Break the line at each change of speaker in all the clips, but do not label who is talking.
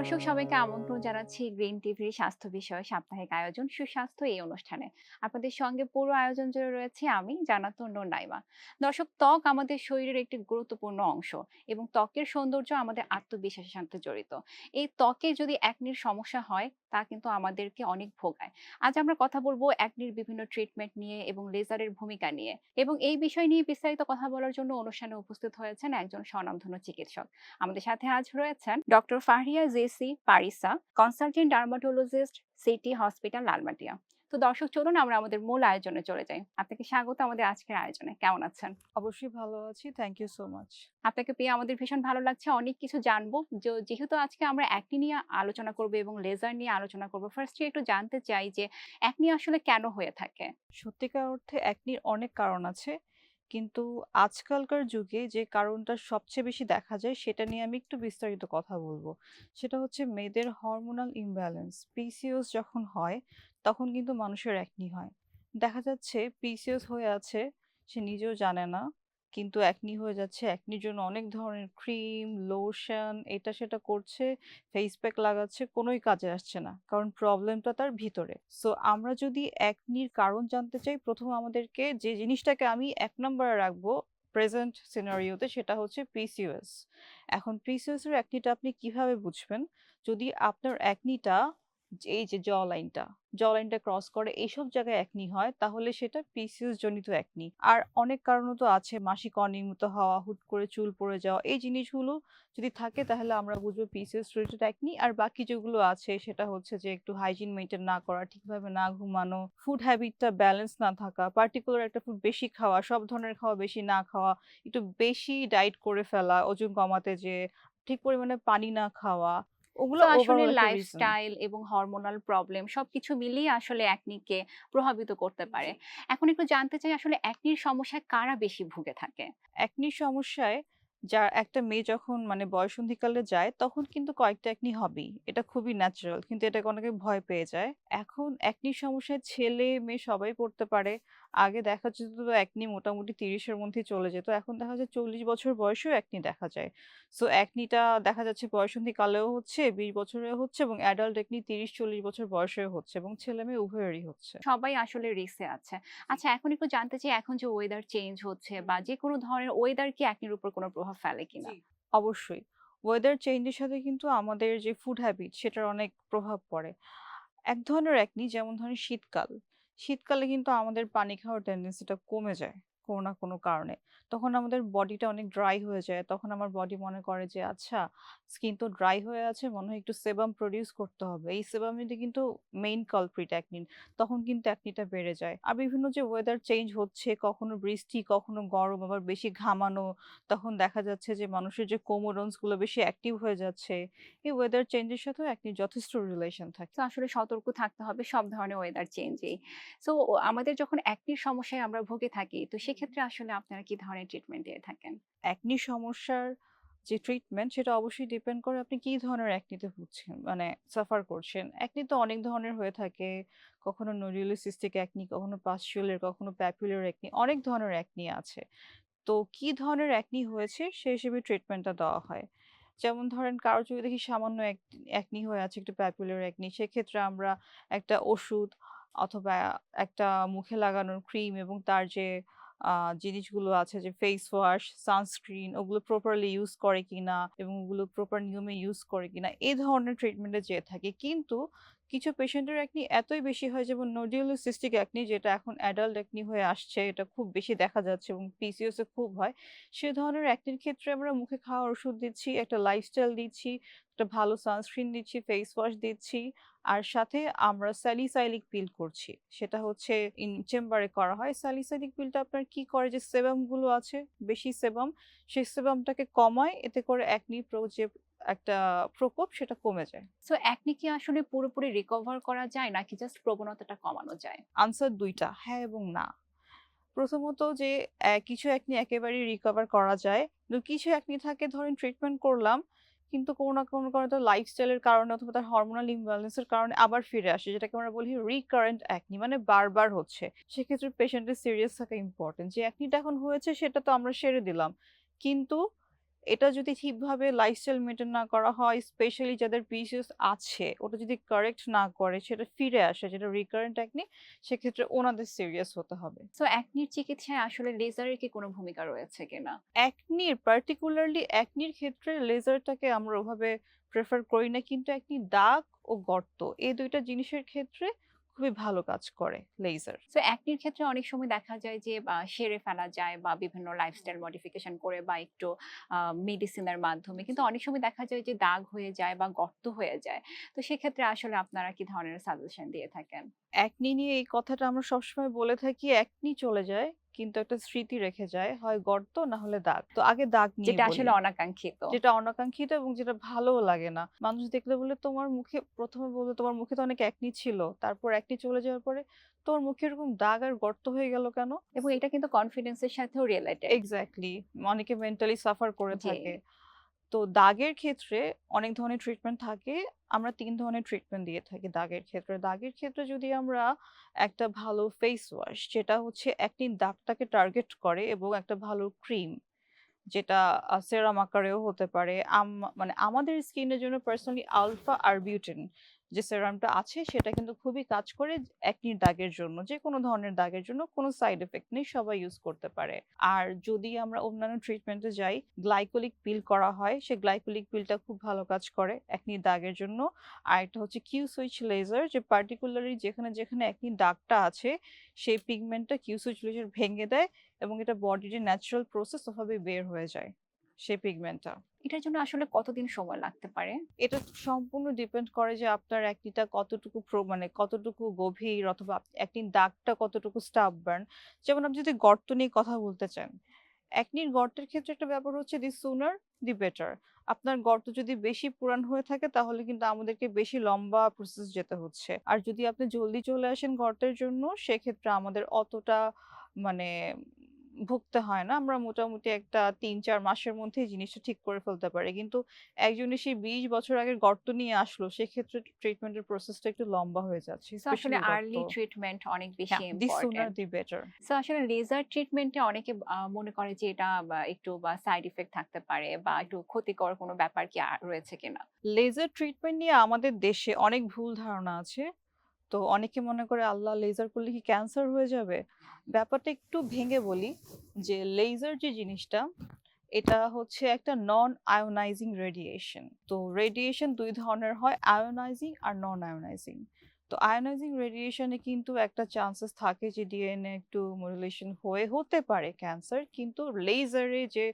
দর্শক সবাইকে আমন্ত্রণ জানাচ্ছি গ্রিন টিভির স্বাস্থ্য বিষয়ে সাপ্তাহিক আয়োজন সুস্বাস্থ্য এই অনুষ্ঠানে। আপনাদের সঙ্গে পুরো আয়োজন জুড়ে রয়েছে আমি জান্নাতুন নূর নাইমা। দর্শক, ত্বক আমাদের শরীরের একটি গুরুত্বপূর্ণ অংশ এবং ত্বকের সৌন্দর্য আমাদের আত্মবিশ্বাসের সাথে জড়িত। এই ত্বকে যদি একনির সমস্যা হয় তা কিন্তু আমাদেরকে অনেক ভোগায়। আজ আমরা কথা বলবো একনির বিভিন্ন ট্রিটমেন্ট নিয়ে এবং লেজারের ভূমিকা নিয়ে, এবং এই বিষয় নিয়ে বিস্তারিত কথা বলার জন্য অনুষ্ঠানে উপস্থিত হয়েছেন একজন স্বনামধন্য চিকিৎসক। আমাদের সাথে আজ রয়েছেন doctor Fahiya Jessy Parisa, consultant dermatologist, City Hospital Lalmatia. তো দর্শক, চলুন আমরা আমাদের মূল আয়োজনে চলে যাই। আপনাকে স্বাগত আমাদের আজকের আয়োজনে। কেমন আছেন?
অবশ্যই ভালো আছি। Thank you so much.
আপনাকে পেয়ে আমাদের ভীষণ ভালো লাগছে। অনেক কিছু জানবো। যেহেতু আজকে আমরা অ্যাকনে নিয়ে আলোচনা করব এবং লেজার নিয়ে আলোচনা করব। ফার্স্ট এ একটু জানতে চাই যে অ্যাকনে আসলে কেন হয়ে থাকে?
সত্যিকার অর্থে একনির অনেক কারণ আছে। কিন্তু আজকালকার যুগে যে কারণটা সবচেয়ে বেশি দেখা যায় সেটা নিয়ে আমি একটু বিস্তারিত কথা বলব। সেটা হচ্ছে মেয়েদের হরমোনাল ইমব্যালেন্স। পিসিওএস যখন হয় তখন কিন্তু মানুষের একনি হয়। দেখা যাচ্ছে পিসিওএস হয়ে আছে, সে নিজেও জানে না। কিন্তু একনি হয়ে যাচ্ছে। একনির জন্য অনেক ধরনের ক্রিম, লোশন এটা সেটা করছে, ফেস প্যাক লাগাচ্ছে, কোনোই কাজে আসছে না। কারণ প্রবলেমটা তার ভিতরে। সো আমরা যদি একনির কারণ জানতে চাই, প্রথমে আমাদেরকে যে জিনিসটাকে আমি ১ নম্বরে রাখবো প্রেজেন্ট সিনারিওতে সেটা হচ্ছে পিসিওএস। এখন পিসিওএস এর একনিটা আপনি কিভাবে বুঝবেন? যদি আপনার একনিটা এই যে জ লাইনটা ক্রস করে এইসব জায়গায় একনি হয় তাহলে সেটা পিসিওএস জনিত একনি। আর অনেক কারণও তো আছে, মাসিক অনিয়মিত হওয়া, হুট করে চুল পড়ে যাওয়া, এই জিনিসগুলো যদি থাকে তাহলে আমরা বুঝবো পিসিওএস রিলেটেড একনি। আর বাকি যেগুলো আছে সেটা হচ্ছে যে একটু হাইজিন মেনটেন না করা, ঠিকভাবে না ঘুমানো, ফুড হ্যাবিটটা ব্যালেন্স না থাকা, পার্টিকুলার একটা ফুড বেশি খাওয়া, সব ধরনের খাওয়া বেশি না খাওয়া, একটু বেশি ডায়েট করে ফেলা ওজন কমাতে, যে ঠিক পরিমাণে পানি না খাওয়া, ওগুলো
তো আসলে
ওভারঅল একটা রিজন।
লাইফস্টাইল এবং হরমোনাল প্রবলেম সবকিছু মিলিয়ে আসলে অ্যাকনিকে প্রভাবিত করতে পারে।
জি।
এখন একটু জানতে চাই আসলে অ্যাকনির সমস্যায় কারা বেশি ভুগে থাকে?
একনির সমস্যায় যার একটা মেয়ে যখন মানে বয়ঃসন্ধিকালে যায় তখন কিন্তু কয়েকটা একনি হবেই। এটা খুবই ন্যাচারাল। কিন্তু এটাকে অনেকে ভয় পেয়ে যায়। এখন একনির সমস্যায় ছেলে মেয়ে সবাই পড়তে পারে। আগে দেখা যেত তো একনি মোটামুটি ৩০ এর মধ্যেই চলে যেত। এখন দেখা যায় ৪০ বছর বয়সেও একনি দেখা যায়। সো একনিটা দেখা যাচ্ছে বয়ঃসন্ধিকালেও হচ্ছে, ২০ বছরেও হচ্ছে এবং অ্যাডাল্ট একনি ৩০-৪০ বছর বয়সেও হচ্ছে এবং ছেলে মেয়ে উভয়েরই হচ্ছে।
সবাই আসলে রিস্কে আছে।
জি।
আচ্ছা, এখন একটু জানতে চাই, এখন যে ওয়েদার চেঞ্জ হচ্ছে বা যেকোনো ধরনের ওয়েদার কি অ্যাকনির উপর কোনো প্রভাব ফেলে কিনা?
জি। অবশ্যই। ওয়েদার চেঞ্জের সাথে কিন্তু আমাদের যে ফুড হ্যাবিট সেটার অনেক প্রভাব পড়ে। এক ধরনের একনি যেমন ধরেন শীতকাল। শীতকালে কিন্তু আমাদের পানি খাওয়ার টেনডেন্সিটা কমে যায় কোনো না কোনো কারণে। তখন আমাদের বডিটা অনেক ড্রাই হয়ে যায়। তখন আমার বডি মনে করে যে আচ্ছা, স্কিন তো ড্রাই হয়ে আছে, মনে হয় একটু সেবাম প্রোডিউস করতে হবে। এই সেবামই কিন্তু মেইন কালপ্রিট একনির। তখন কিন্তু একনিটা বেড়ে যায়। আর বিভিন্ন যে ওয়েদার চেঞ্জ হচ্ছে, কখনো বৃষ্টি, কখনো গরম, আবার বেশি ঘামানো, তখন দেখা যাচ্ছে যে মানুষের যে কোমোডনস গুলো বেশি অ্যাক্টিভ হয়ে যাচ্ছে। এই ওয়েদার চেঞ্জের সাথেও একনির যথেষ্ট রিলেশন থাকে।
তো আসলে সতর্ক থাকতে হবে সব ধরনের ওয়েদার চেঞ্জেই। সো আমাদের যখন অ্যাকনির সমস্যায় আমরা ভুগে থাকি, তো সেক্ষেত্রে আসলে আপনারা কি ধরনের ট্রিটমেন্ট দিয়ে থাকেন?
একনি সমস্যার যে ট্রিটমেন্ট সেটা অবশ্যই ডিপেন্ড করে আপনি কি ধরনের একনিতে ভুগছেন, মানে সাফার করছেন। একনি তো অনেক ধরনের হয়ে থাকে। কখনো নোডুলার সিস্টিক একনি, কখনো পাস্চুলার, কখনো প্যাপুলার একনি, অনেক ধরনের একনি আছে। তো কি ধরনের একনি হয়েছে সে হিসেবে ট্রিটমেন্টটা দেওয়া হয়। যেমন ধরেন কারো যদি দেখি সামান্য একনি হয়ে আছে, একটু প্যাপুলার একনি, সেক্ষেত্রে আমরা একটা ওষুধ অথবা একটা মুখে লাগানোর ক্রিম এবং তার যে জিনিসগুলো আছে, যে ফেস ওয়াশ, সানস্ক্রিন, ওগুলো প্রপারলি ইউজ করে কিনা এবং ওগুলো প্রপার নিয়মে ইউজ করে কিনা, এই ধরনের ট্রিটমেন্টে যেয়ে থাকে। কিন্তু কিছু পেশেন্টের একনি এতই বেশি হয়, যেমন নোডুলার সিস্টিক একনি, যেটা এখন অ্যাডাল্ট একনি হয়ে আসছে, এটা খুব বেশি দেখা যাচ্ছে এবং পিসিওএস এ খুব হয়। সে ধরনের একনির ক্ষেত্রে আমরা মুখে খাওয়ার ওষুধ দিচ্ছি, একটা লাইফস্টাইল দিচ্ছি, একটা ভালো সানস্ক্রিন দিচ্ছি, ফেস ওয়াশ দিচ্ছি। আর সাথে আমরা স্যালিসাইলিক পিল করছি। সেটা হচ্ছে চেম্বারে করা হয়। স্যালিসাইলিক পিলটা আপনার কি করে, যে সেবাম গুলো আছে, বেশি সেবাম, সেই সেবামটাকে কমায়, এতে করে একনি যে একটা প্রকোপ সেটা কমে যায়।
সো অ্যাকনি কি আসলে পুরোপুরি রিকভার করা যায় নাকি জাস্ট প্রবণতাটা কমানো যায়?
আনসার ২ টা, হ্যাঁ এবং না। প্রথমত যে কিছু একনি একেবারেই রিকভার করা যায়। কিন্তু কিছু একনি থাকে, ধরেন ট্রিটমেন্ট করলাম, কিন্তু কোনো না কোনো কারণে তার লাইফস্টাইলের কারণে অথবা তার হরমোনাল ইমব্যালেন্স এর কারণে আবার ফিরে আসে। যেটাকে আমরা বলি রিকারেন্ট একনি, মানে বারবার হচ্ছে। সেক্ষেত্রে পেশেন্টের সিরিয়াস থাকা ইম্পোর্টেন্ট। যে একনিটা এখন হয়েছে সেটা তো আমরা সেরে দিলাম। কিন্তু এটা যদি ঠিকভাবে লাইফস্টাইল মেইনটেইন না করা হয়, স্পেশালি যাদের পিসিওএস আছে, ওটা যদি কারেক্ট না করে সেটা ফিরে আসে, যেটা রিকারেন্ট একনি, সেক্ষেত্রে ওনাদের সিরিয়াস হতে হবে।
সো একনির চিকিৎসায় আসলে লেজারের কি কোনো ভূমিকা রয়েছে কিনা?
একনির পার্টিকুলারলি একনির ক্ষেত্রে লেজারটাকে আমরা ওভাবে প্রেফার করি না, কিন্তু একনি দাগ ও গর্ত এই ২ টা জিনিসের ক্ষেত্রে খুবই ভালো কাজ করে লেজার।
সো একনির ক্ষেত্রে অনেক সময় দেখা যায় যে সেরে ফেলা যায় বা বিভিন্ন লাইফস্টাইল মডিফিকেশন করে বা একটু মেডিসিনের মাধ্যমে। কিন্তু অনেক সময় দেখা যায় যে দাগ হয়ে যায় বা গর্ত হয়ে যায়। তো সেক্ষেত্রে আসলে আপনারা কি ধরনের সাজেশন দিয়ে থাকেন?
একনি নিয়ে এই কথাটা আমরা সবসময় বলে থাকি, একনি চলে যায় কিন্তু একটা স্মৃতি রেখে যায়, হয় গর্ত না হলে দাগ। তো আগে দাগ নিয়ে
যেটা
বলি।
আসলে অনাকাঙ্ক্ষিত।
যেটা অনাকাঙ্ক্ষিত এবং যেটা ভালোও লাগে না। মানুষ দেখলে বলে তোমার মুখে ১ম এ বলবে তোমার মুখে তো অনেক একনি ছিল। তারপর একনি চলে যাওয়ার পরে তোমার মুখে এরকম দাগ আর গর্ত হয়ে গেল কেন?
এবং এটা কিন্তু কনফিডেন্স এর সাথেও রিলেটেড।
এক্সাক্টলি। অনেকে মেন্টালি সাফার করে
জি।
থাকে। তো দাগের ক্ষেত্রে অনেক ধরনের ট্রিটমেন্ট থাকে। আমরা ৩ ধরনের ট্রিটমেন্ট দিয়ে থাকি দাগের ক্ষেত্রে। দাগের ক্ষেত্রে যদি আমরা একটা ভালো ফেস ওয়াশ, যেটা হচ্ছে একনির দাগটাকে টার্গেট করে, এবং একটা ভালো ক্রিম, যেটা সেরাম আকারেও হতে পারে। মানে আমাদের স্কিনের জন্য পার্সোনালি আলফা আরবিউটিন যে সেরামটা আছে সেটা কিন্তু খুবই কাজ করে একনির দাগের জন্য। যেকোনো ধরনের দাগের জন্য কোনো সাইড ইফেক্ট নেই, সবাই ইউজ করতে পারে। আর যদি আমরা অন্যান্য ট্রিটমেন্টে যাই, গ্লাইকোলিক পিল করা হয়। সেই গ্লাইকোলিক পিলটা খুব ভালো কাজ করে একনির দাগের জন্য। আরেকটা হচ্ছে কিউ সুইচ লেজার, যে পার্টিকুলারলি যেখানে একনির দাগটা আছে সেই পিগমেন্টটা কিউ সুইচ লেজার ভেঙে দেয়, এবং এটা বডির ন্যাচারাল প্রসেস ওভাবে বের হয়ে যায় সেই পিগমেন্টটা।
এটার জন্য আসলে কতদিন সময় লাগতে পারে?
এটা সম্পূর্ণ ডিপেন্ড করে যে আপনার অ্যাক্নেটা কতটুকু মানে কতটুকু গভীর, অথবা অ্যাকনির দাগটা কতটুকু স্টাববার্ন। যেমন আপনি যদি গর্ত নিয়ে কথা বলতে চান, অ্যাকনির গর্তের ক্ষেত্রে একটা ব্যাপার হচ্ছে দি সুনার দি বেটার। আপনার গর্ত যদি বেশি পুরান হয়ে থাকে তাহলে কিন্তু আমাদেরকে বেশি লম্বা প্রসেস যেতে হচ্ছে। আর যদি আপনি জলদি চলে আসেন গর্তের জন্য, সেক্ষেত্রে আমাদের অতটা মানে ভুগতে হয় না। আমরা মোটামুটি একটা ৩-৪ মাসের মধ্যেই জিনিসটা ঠিক করে ফেলতে পারি। কিন্তু একজন এসে ২০ বছর আগের গর্ত নিয়ে আসলো, সেক্ষেত্রে ট্রিটমেন্টের প্রসেসটা একটু লম্বা হয়ে যাচ্ছে।
সো আসলে
স্পেশালি গর্ত।
আর্লি ট্রিটমেন্ট অনেক বেশি
হ্যাঁ, দি সুনার
ইম্পোর্টেন্ট।
দি বেটার।
সো আসলে লেজার ট্রিটমেন্টে অনেকে মনে করে যে এটা একটু সাইড ইফেক্ট থাকতে পারে বা একটু ক্ষতিকর কোনো ব্যাপার কি রয়েছে কিনা?
লেজার ট্রিটমেন্ট নিয়ে আমাদের দেশে অনেক ভুল ধারণা আছে। তো অনেকে মনে করে আল্লাহ, লেজার করলে কি ক্যান্সার হয়ে যাবে? ব্যাপারটা একটু ভেঙে বলি, যে লেজার যে জিনিসটা, এটা হচ্ছে একটা নন আয়োনাইজিং রেডিয়েশন। তো রেডিয়েশন ২ ধরনের হয়, আয়োনাইজিং আর নন আয়োনাইজিং। তো আয়োনাইজিং রেডিয়েশনে কিন্তু একটা চান্সেস থাকে যে ডিএনএ একটু মডুলেশন হতে পারে ক্যান্সার। কিন্তু লেজারে যে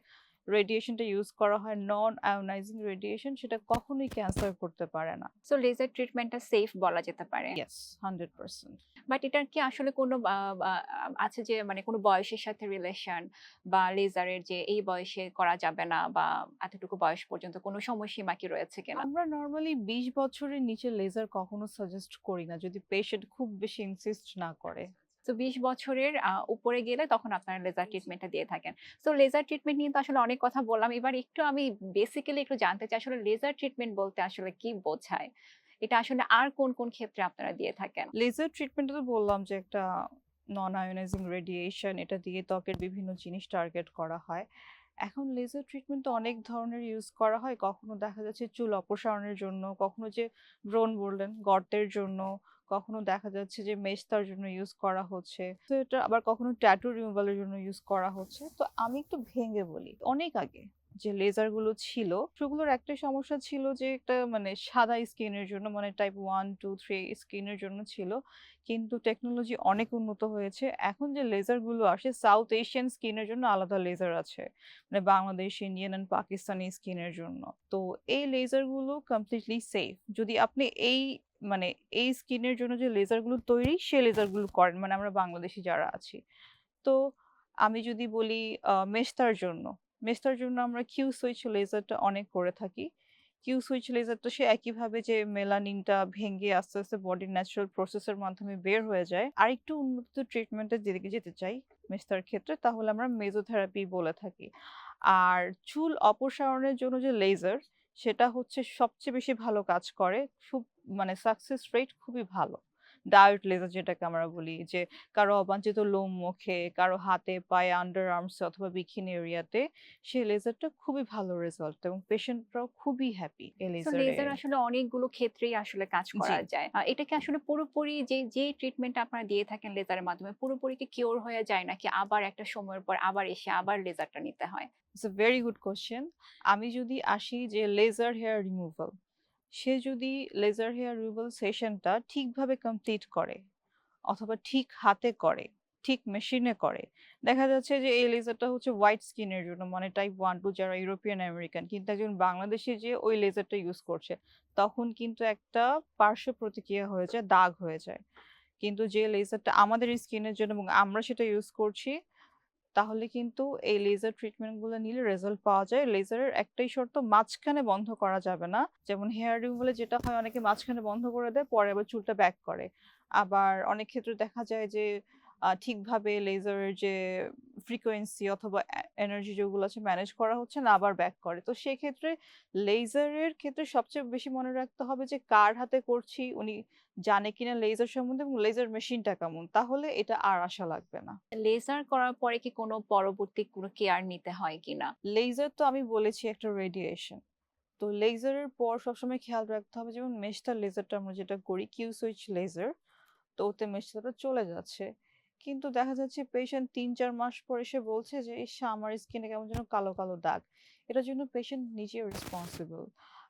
রেডিয়েশনটা ইউজ করা হয়, নন আয়োনাইজিং রেডিয়েশন, সেটা কখনোই ক্যান্সার করতে পারে না।
সো লেজার ট্রিটমেন্টটা সেফ বলা যেতে পারে।
ইয়েস, 100%।
বাট এটার কি আসলে কোনো আছে যে মানে কোনো বয়সের সাথে রিলেশন বা লেজারের যে এই বয়সে করা যাবে না বা এতটুকু বয়স পর্যন্ত কোনো সময়সীমা কি রয়েছে কিনা?
আমরা নরমালি ২০ বছরের নিচে লেজার কখনো সাজেস্ট করি না, যদি পেশেন্ট খুব বেশি ইনসিস্ট না করে।
তো ২০ বছরের উপরে গেলে তখন আপনারা লেজার ট্রিটমেন্টটা দিয়ে থাকেন। সো লেজার ট্রিটমেন্ট নিয়ে তো আসলে অনেক কথা বললাম। এবার একটু আমি বেসিক্যালি একটু জানতে চাই আসলে লেজার ট্রিটমেন্ট বলতে আসলে কি বোঝায়? এটা আসলে আর কোন ক্ষেত্রে আপনারা দিয়ে থাকেন?
লেজার ট্রিটমেন্টে তো বললাম যে একটা নন আয়োনাইজিং রেডিয়েশন, এটা দিয়ে ত্বকের বিভিন্ন জিনিস টার্গেট করা হয়। এখন লেজার ট্রিটমেন্ট তো অনেক ধরনের ইউজ করা হয়। কখনো দেখা যাচ্ছে চুল অপসারণের জন্য, কখনো যে ব্রণ বললেন গর্তের জন্য, কখনো দেখা যাচ্ছে যে মেস্তার জন্য ইউজ করা হচ্ছে। তো এটা আবার কখনো ট্যাটু রিমুভালের জন্য ইউজ করা হচ্ছে। তো আমি একটু ভেঙে বলি। অনেক আগে যে লেজার গুলো ছিল, সেগুলোর একটাই সমস্যা ছিল যে একটা মানে সাদা স্কিনের জন্য, মানে টাইপ 1, 2, 3 স্কিনের জন্য ছিল। কিন্তু টেকনোলজি অনেক উন্নত হয়েছে। এখন যে লেজার গুলো আসে, সাউথ এশিয়ান স্কিনের জন্য আলাদা লেজার আছে। মানে বাংলাদেশ, ইন্ডিয়ান অ্যান্ড পাকিস্তানি স্কিনের জন্য। তো এই লেজার গুলো কমপ্লিটলি সেফ। যদি আপনি মানে এই স্কিনের জন্য যে লেজার গুলো তৈরি, সেই লেজার গুলো করেন, মানে আমরা বাংলাদেশী যারা আছি। তো আমি যদি বলি মেস্তার জন্য আমরা কিউ সুইচ লেজারটা অনেক করে থাকি। কিউ সুইচ লেজারটা সে একইভাবে যে মেলানিনটা ভেঙে আস্তে আস্তে বডির ন্যাচারাল প্রসেসের মাধ্যমে বের হয়ে যায়। আরেকটু উন্নত ট্রিটমেন্টের দিকে যেতে চাই মেস্তার ক্ষেত্রে, তাহলে আমরা মেসোথেরাপি বলে থাকি। আর চুল অপসারণের জন্য যে লেজার, সেটা হচ্ছে সবচেয়ে বেশি ভালো কাজ করে। খুব মানে সাকসেস রেট খুবই ভালো। ডায়েট লেজার যেটাকে আমরা বলি যে কারো অবাঞ্ছিত লোম মুখে, কারো হাতে, পায়ে, আন্ডার আর্মস অথবা বিকিনি এরিয়াতে সেই লেজারটা খুবই ভালো রেজাল্ট এবং পেশেন্টরাও খুবই হ্যাপি এই
সো
লেজারে।
লেজার আসলে অনেকগুলো ক্ষেত্রেই আসলে কাজ
জি।
করা যায়। এটা কি আসলে পুরোপুরি যে ট্রিটমেন্ট আপনারা দিয়ে থাকেন লেজারের মাধ্যমে পুরোপুরি কি কিওর হয়ে যায় নাকি আবার একটা সময়ের পর আবার এসে আবার লেজারটা নিতে হয়?
It's a very good question. আমি যদি আসি যে লেজার হেয়ার রিমুভাল, সে যদি লেজার হেয়ার রিমুভাল সেশনটা ঠিকভাবে কমপ্লিট করে অথবা ঠিক হাতে করে, ঠিক মেশিনে করে। দেখা যাচ্ছে যে এই লেজারটা হচ্ছে হোয়াইট স্কিনের জন্য মানে টাইপ 1-2 যারা ইউরোপিয়ান আমেরিকান কিন্তু একজন বাংলাদেশী যে ওই লেজারটা ইউজ করছে, তখন কিন্তু একটা পার্শ্ব প্রতিক্রিয়া হয়ে যায়, দাগ হয়ে যায়। কিন্তু যে লেজারটা আমাদের স্কিনের জন্য এবং আমরা সেটা ইউজ করছি, তাহলে কিন্তু এই লেজার ট্রিটমেন্ট গুলো নিলে রেজাল্ট পাওয়া যায়। লেজারের একটাই শর্ত মাঝখানে বন্ধ করা যাবে না। যেমন হেয়ার রিমুভালে যেটা হয় অনেকে মাঝখানে বন্ধ করে দেয়, পরে আবার চুলটা ব্যাক করে। আবার অনেক ক্ষেত্রে দেখা যায় যে ঠিকভাবে লেজারের যে ফ্রিকোয়েন্সি অথবা এনার্জি যেগুলো আছে ম্যানেজ করা হচ্ছে না, আবার ব্যাক করে। তো সেক্ষেত্রে লেজারের ক্ষেত্রে সবচেয়ে বেশি মনে রাখতে হবে যে কার হাতে করছি, উনি জানে কিনা লেজার সম্বন্ধে এবং লেজার মেশিনটা কেমন। তাহলে এটা আর আশা লাগবে না।
লেজার করার পরে কি কোনো পরবর্তী কোনো কেয়ার নিতে হয় কিনা?
লেজার তো আমি বলেছি একটা রেডিয়েশন। তো লেজারের পর সবসময় খেয়াল রাখতে হবে যেমন মেশতার লেজারটা আমরা যেটা করি কিউ সুইচ লেজার, তো ওতে মেশতাটা চলে যাচ্ছে। কিন্তু দেখা যাচ্ছে পেশেন্ট ৩-৪ মাস পর এসে বলছে যে ইস আমার স্কিনে কেমন যেন কালো কালো দাগ। এটার জন্য পেশেন্ট নিজেও রেসপন্সিবল।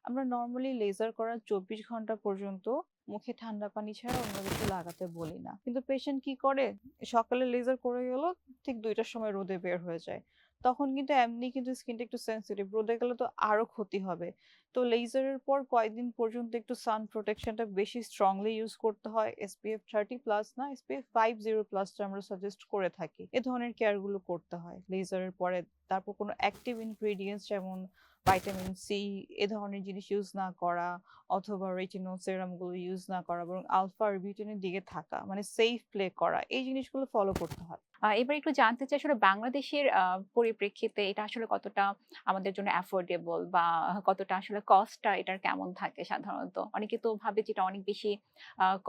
আমরা নরমালি লেজার করার ২৪ ঘন্টা পর্যন্ত মুখে ঠান্ডা পানি ছাড়া অন্য কিছু লাগাতে বলি না। কিন্তু পেশেন্ট কি করে, সকালে লেজার করে গেল, ঠিক ২টার সময় রোদে বের হয়ে যায়। তখন কিন্তু এমনি কিন্তু স্কিনটা একটু সেনসিটিভ, রোদে গেলে তো আরো ক্ষতি হবে। তো লেজারের পর কয়েকদিন পর্যন্ত একটু সান প্রোটেকশনটা বেশি স্ট্রংলি ইউজ করতে হয়। SPF 30+ না, SPF 50+ আমরা সাজেস্ট করে থাকি। এ ধরনের কেয়ার গুলো করতে হয় লেজারের পরে। তারপর কোনো অ্যাক্টিভ ইনগ্রেডিয়েন্টস যেমন ভাইটামিন সি এ ধরনের জিনিস ইউজ না করা অথবা রেটিনল সেরাম গুলো ইউজ না করা, বরং আলফা আরবিউটিনের দিকে থাকা, মানে সেফ প্লে করা, এই জিনিসগুলো ফলো করতে হয়।
এবার একটু জানতে চাই আসলে বাংলাদেশের পরিপ্রেক্ষিতে এটা আসলে কতটা আমাদের জন্য অ্যাফোর্ডেবল বা কতটা আসলে কস্টটা এটার কেমন থাকে সাধারণত? অনেকে তো ভাবে যে এটা অনেক বেশি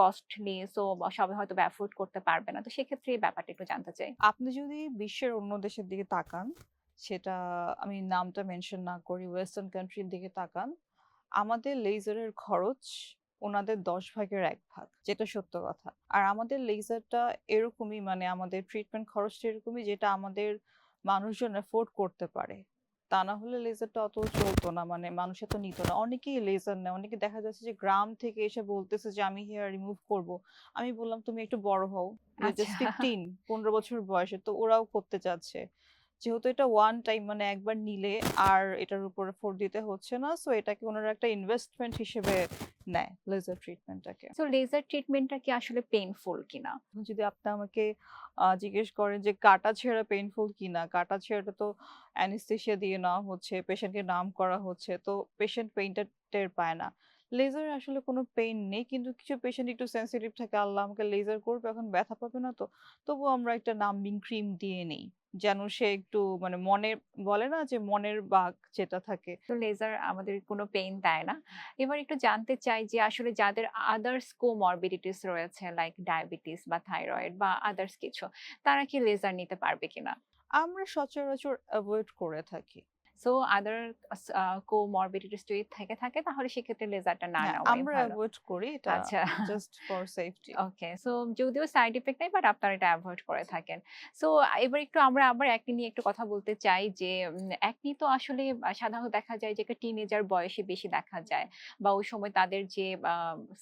কস্টলি সো সবাই হয়তোবা এফোর্ড করতে পারবে না। তো সেক্ষেত্রে এই ব্যাপারটা একটু জানতে চাই।
আপনি যদি বিশ্বের অন্য দেশের দিকে তাকান, সেটা আমি নামটা মেনশন না করি, ওয়েস্টার্ন কান্ট্রির দিকে তাকান, আমাদের লেজারের খরচ ওনাদের ১০ ভাগের ১ ভাগ, যেটা সত্য কথা। আর আমাদের লেজারটা এরকমই, মানে আমাদের ট্রিটমেন্ট খরচটা এরকমই যেটা আমাদের মানুষজন এফোর্ড করতে পারে। তা না হলে লেজারটা অত চলতো না, মানে মানুষ এত নিত না। অনেকেই লেজার নেয়, অনেকে দেখা যাচ্ছে যে গ্রাম থেকে এসে বলতেছে যে আমি হেয়ার রিমুভ করব। আমি বললাম তুমি একটু বড় হও,
আচ্ছা।
জাস্ট 15 বছর বয়সে, তো ওরাও করতে চাচ্ছে। যেহেতু এটা ওয়ান টাইম, মানে একবার নিলে আর এটার উপর এফোর্ট দিতে হচ্ছে না, সো এটাকে ওনারা একটা ইনভেস্টমেন্ট হিসেবে নেয় লেজার ট্রিটমেন্টটাকে।
সো লেজার ট্রিটমেন্টটা কি আসলে পেইনফুল কিনা?
এখন যদি আপনি আমাকে জিজ্ঞেস করেন যে কাটাছেঁড়া পেইনফুল কিনা, কাটাছেঁড়াটা তো অ্যানেসথেসিয়া দিয়ে নেওয়া হচ্ছে, পেশেন্টকে নাম করা হচ্ছে, তো পেশেন্ট পেইনটা টের পায় না। লেজারে আসলে কোনো পেইন নেই, কিন্তু কিছু পেশেন্ট একটু সেনসিটিভ থাকে, আল্লাহ আমাকে লেজার করবে এখন ব্যথা পাবে না তো, তবুও আমরা একটা নাম্বিং ক্রিম দিয়ে নেই যেন সে একটু মানে মনের, বলে না যে মনের বাঘ যেটা থাকে।
তো লেজার আমাদের কোনো পেইন দেয় না। এবার একটু জানতে চাই যে আসলে যাদের আদার্স কোমরবিডিটিস রয়েছে লাইক ডায়াবেটিস বা থাইরয়েড বা আদার্স কিছু, তারা কি লেজার নিতে পারবে কিনা?
আমরা সচরাচর অ্যাভয়েড করে থাকি।
সো আদার কোমরবিডিটিস যদি থেকে থাকে তাহলে সেক্ষেত্রে লেজারটা না
হ্যাঁ,
নেওয়াই
আমরা
ভালো।
অ্যাভয়েড করি এটা
আচ্ছা।
Just for safety.
Okay. So যদিও সাইড ইফেক্ট নাই বাট আপনারা এটা এভয়েড করে থাকেন। সো এবার একটু আমরা আবার অ্যাকনে নিয়ে একটু কথা বলতে চাই যে অ্যাকনি তো আসলে সাধারণত দেখা যায় যে একটা টিনেজার বয়সে বেশি দেখা যায় বা ওই সময় তাদের যে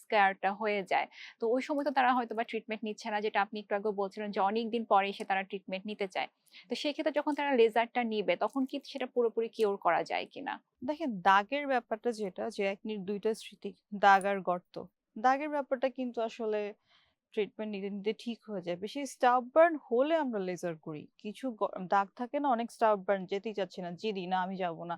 স্কারটা হয়ে যায়। তো ওই সময় তো তারা হয়তোবা ট্রিটমেন্ট নিচ্ছে না যেটা আপনি একটু আগেও বলছিলেন যে অনেকদিন পরে এসে তারা ট্রিটমেন্ট নিতে চায়। তো সেক্ষেত্রে যখন তারা লেজারটা নিবে তখন কি সেটা পুরোপুরি কিওর করা যায় কিনা?
দেখেন দাগের ব্যাপারটা যেটা যে একনির ২ টা স্মৃতি, দাগ আর গর্ত। দাগের ব্যাপারটা কিন্তু আসলে ট্রিটমেন্ট নিতে, নিতে ঠিক হয়ে যায়। বেশি স্টাব বার্ন হলে আমরা লেজার করি। কিছু দাগ থাকে না, অনেক স্টাব বার্ন যেতেই চাচ্ছি না, জিরি না আমি যাব না।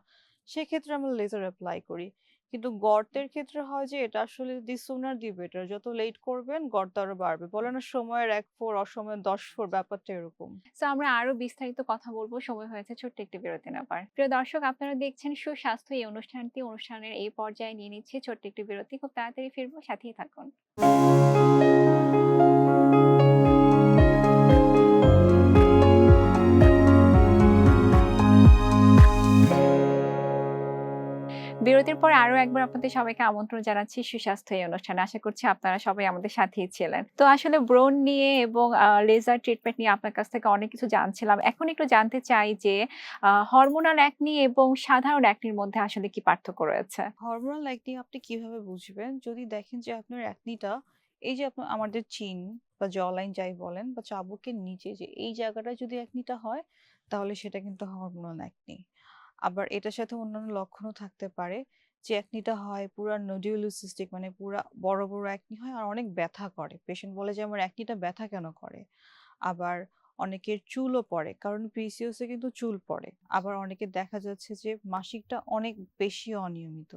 সেক্ষেত্রে আমরা লেজার এপ্লাই করি। কিন্তু গর্তের ক্ষেত্রে হয় যে এটা আসলে দি সুনার দি বেটার। যত লেট করবেন গর্ত আরো বাড়বে। বলে না সময়ের ১ ফোর অসময়ের ১০ ফোর, ব্যাপারটা এরকম।
সো আমরা আরো বিস্তারিত কথা বলব। সময় হয়েছে ছোট্ট একটি বিরতি নেবার। প্রিয় দর্শক আপনারা দেখছেন সুস্বাস্থ্য এই অনুষ্ঠানটি। অনুষ্ঠানের এই পর্যায়ে নিয়ে নিচ্ছি ছোট্ট একটি বিরতি। খুব তাড়াতাড়ি ফিরবো, সাথেই থাকুন। বিরতির পরে আরো একবার আপনাদের সবাইকে আমন্ত্রণ জানাচ্ছি সুস্বাস্থ্য এই অনুষ্ঠানে। আশা করছি আপনারা সবাই আমাদের সাথেই ছিলেন। তো আসলে ব্রণ নিয়ে এবং লেজার ট্রিটমেন্ট নিয়ে আপনার কাছ থেকে অনেক কিছু জানছিলাম। এখন একটু জানতে চাই যে হরমোনাল একনি এবং সাধারণ একনির মধ্যে আসলে কি পার্থক্য রয়েছে?
হরমোনাল একনি আপনি কিভাবে বুঝবেন? যদি দেখেন যে আপনার একনিটা এই যে আপনার আমাদের চিন বা জ লাইন যাই বলেন বা চাবুকের নিচে যে এই জায়গাটায় যদি একনিটা হয় তাহলে সেটা কিন্তু হরমোনাল একনি। আবার এটার সাথে অন্যান্য লক্ষণও থাকতে পারে যে একনিটা হয় পুরা নোডিউলোসিস্টিক মানে পুরা বড় বড় একনি হয় আর অনেক ব্যথা করে। পেশেন্ট বলে যে আমার একনিটা ব্যথা কেন করে? আবার অনেকের চুলও পড়ে কারণ পিসিওএস এ কিন্তু চুল পড়ে। আবার অনেকের দেখা যাচ্ছে যে মাসিকটা অনেক বেশি অনিয়মিত।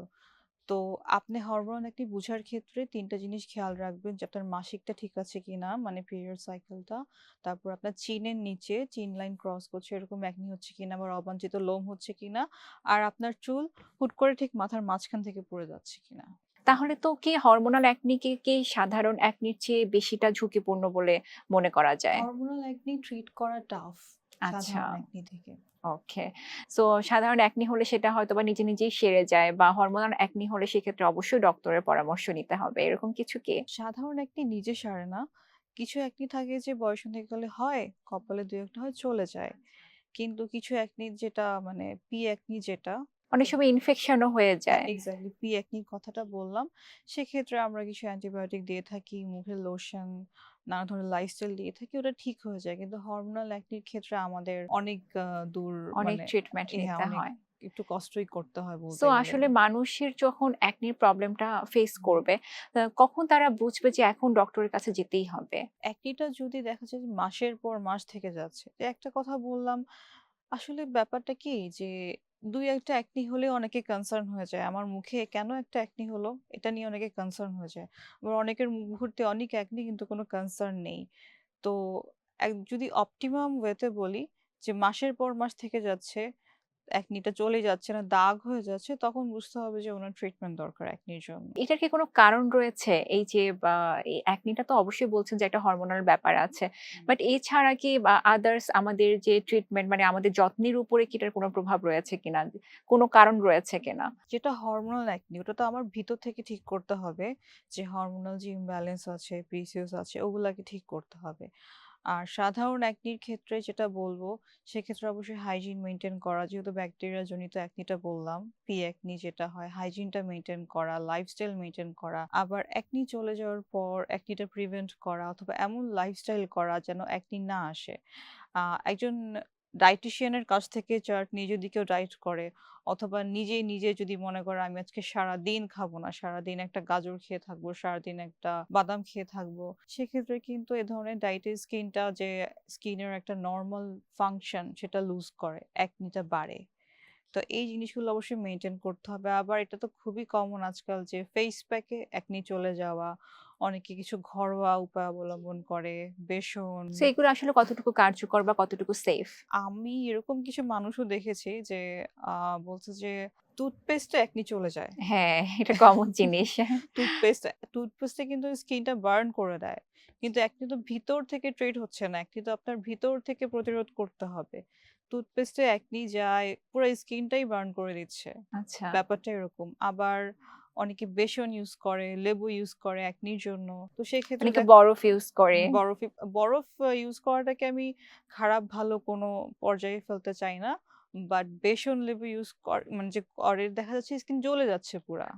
তো আপনি হরমোন একটি বুঝার ক্ষেত্রে ৩ টা জিনিস খেয়াল রাখবেন যে আপনার মাসিকটা ঠিক আছে কিনা মানে পিরিয়ড সাইকেলটা। তারপর আপনার চিনের নিচে চিন লাইন ক্রস করছে এরকম একনি হচ্ছে কিনা আবার অবাঞ্ছিত লোম হচ্ছে কিনা। আর আপনার চুল হুট করে ঠিক মাথার মাঝখান থেকে পড়ে যাচ্ছে কিনা।
তাহলে তো কি হরমোনাল একনিকে কি সাধারণ একনির চেয়ে বেশিটা ঝুঁকিপূর্ণ বলে মনে করা যায়?
হরমোনাল একনি ট্রিট করা টাফ
আচ্ছা।
সাধারণ একনি থেকে।
ওকে। সো সাধারণ একনি হলে সেটা হয়তোবা নিজে, নিজেই সেরে যায় বা হরমোনাল একনি হলে সেক্ষেত্রে অবশ্যই ডক্টরের পরামর্শ নিতে হবে। এরকম কিছু কি?
সাধারণ একনি নিজে সারে না। কিছু একনি থাকে যে বয়সন্ধিকালে হয়, কপালে ২-১ টা হয় চলে যায়। কিন্তু কিছু একনি যেটা মানে পি একনি যেটা
অনেক সময় ইনফেকশনও হয়ে যায়।
এক্সাক্টলি পি একনির কথাটা বললাম। সেক্ষেত্রে আমরা কিছু অ্যান্টিবায়োটিক দিয়ে থাকি, মুখে লোশন, নানা ধরনের লাইফস্টাইল দিয়ে থাকি। ওটা ঠিক হয়ে যায়। কিন্তু হরমোনাল একনির ক্ষেত্রে আমাদের অনেক দূর
অনেক
মানে
ট্রিটমেন্ট
হ্যাঁ,
নিতে
অনেক
হয়।
একটু কষ্টই করতে হয়
সো
বলতে গেলে।
আসলে মানুষের যখন একনির প্রবলেমটা ফেস
হুম।
করবে, কখন তারা বুঝবে যে এখন ডক্টরের কাছে যেতেই হবে?
একনিটা যদি দেখা যায় যে মাসের পর মাস থেকে যাচ্ছে। যে একটা কথা বললাম, আসলে ব্যাপারটা কি যে ২-১ টা একনি হলে অনেকে কনসার্ন হয়ে যায়। আমার মুখে কেন একটা একনি হলো? এটা নিয়ে অনেকে কনসার্ন হয়ে যায়। আবার অনেকের মুহূর্তে অনেক একনি কিন্তু কোনো কনসার্ন নেই। তো যদি অপটিমাম ওয়েতে বলি যে মাসের পর মাস থেকে যাচ্ছে, একনিটা চলে যাচ্ছে না, দাগ হয়ে যাচ্ছে, তখন বুঝতে হবে যে উনার ট্রিটমেন্ট দরকার একনির জন্য।
এটার কি কোনো কারণ রয়েছে? এই যে বা এই একনিটা তো অবশ্যই বলছেন যে একটা হরমোনাল ব্যাপার আছে।
হুম।
বাট এছাড়া কি বা আদার্স আমাদের যে ট্রিটমেন্ট মানে আমাদের যত্নের উপরে কি এটার কোনো প্রভাব রয়েছে কিনা? কোনো কারণ রয়েছে কিনা?
যেটা হরমোনাল একনি ওটা তো আমার ভিতর থেকে ঠিক করতে হবে যে হরমোনাল যে ইমব্যালেন্স আছে, পিসিওএস আছে ওগুলাকে ঠিক করতে হবে। আর সাধারণ একনির ক্ষেত্রে যেটা বলবো সেক্ষেত্রে অবশ্যই হাইজিন মেনটেন করা যেহেতু ব্যাকটেরিয়া জনিত একনিটা বললাম পি একনি যেটা হয় হাইজিনটা মেনটেন করা লাইফস্টাইল মেনটেন করা আবার একনি চলে যাওয়ার পর একনিটা প্রিভেন্ট করা অথবা এমন লাইফস্টাইল করা যেন একনি না আসে। একজন ডায়েটিশিয়ানের কাছ থেকে চার্ট নিয়ে যদি কেউ ডায়েট করে অথবা নিজেই নিজে যদি মনে করে আমি আজকে সারাদিন খাবো না, সারাদিন একটা গাজর খেয়ে থাকবো, সারাদিন একটা বাদাম খেয়ে থাকবো। সেক্ষেত্রে কিন্তু এ ধরনের ডায়েটের স্কিনটা যে স্কিনের একটা নরমাল ফাংশন সেটা লুজ করে, একনিটা বাড়ে। তো এই জিনিসগুলো অবশ্যই মেনটেন করতে হবে। আবার এটা তো খুবই কমন আজকাল যে ফেস প্যাকে একনি চলে যাওয়া। অনেকে কিছু ঘরোয়া উপায় অবলম্বন করে, বেসন।
সো এগুলো আসলে কতটুকু কার্যকর বা কতটুকু সেফ?
আমি এরকম কিছু মানুষও দেখেছি যে বলছে যে টুথপেস্টে একনি চলে যায়।
হ্যাঁ, এটা কমন জিনিস।
টুথপেস্ট টুথপেস্টে কিন্তু স্কিনটা বার্ন করে দেয়। কিন্তু একনি তো ভিতর থেকে ট্রিট হচ্ছে না। একনি তো আপনার ভিতর থেকে প্রতিরোধ করতে হবে। টুথপেস্টে একনি যায় পুরো স্কিনটাই বার্ন করে দিচ্ছে।
আচ্ছা।
ব্যাপারটা এরকম। আবার অনেকে বেসন ইউজ করে, লেবু ইউজ করে একনির জন্য। তো সেক্ষেত্রে
অনেকে বরফ ইউজ করে।
বরফ বরফ ইউজ করাটাকে আমি খারাপ ভালো কোনো পর্যায়ে ফেলতে চাই না। বাট বেসন লেবু ইউজ মানে যে করে দেখা যাচ্ছে স্কিন জ্বলে যাচ্ছে পুরা।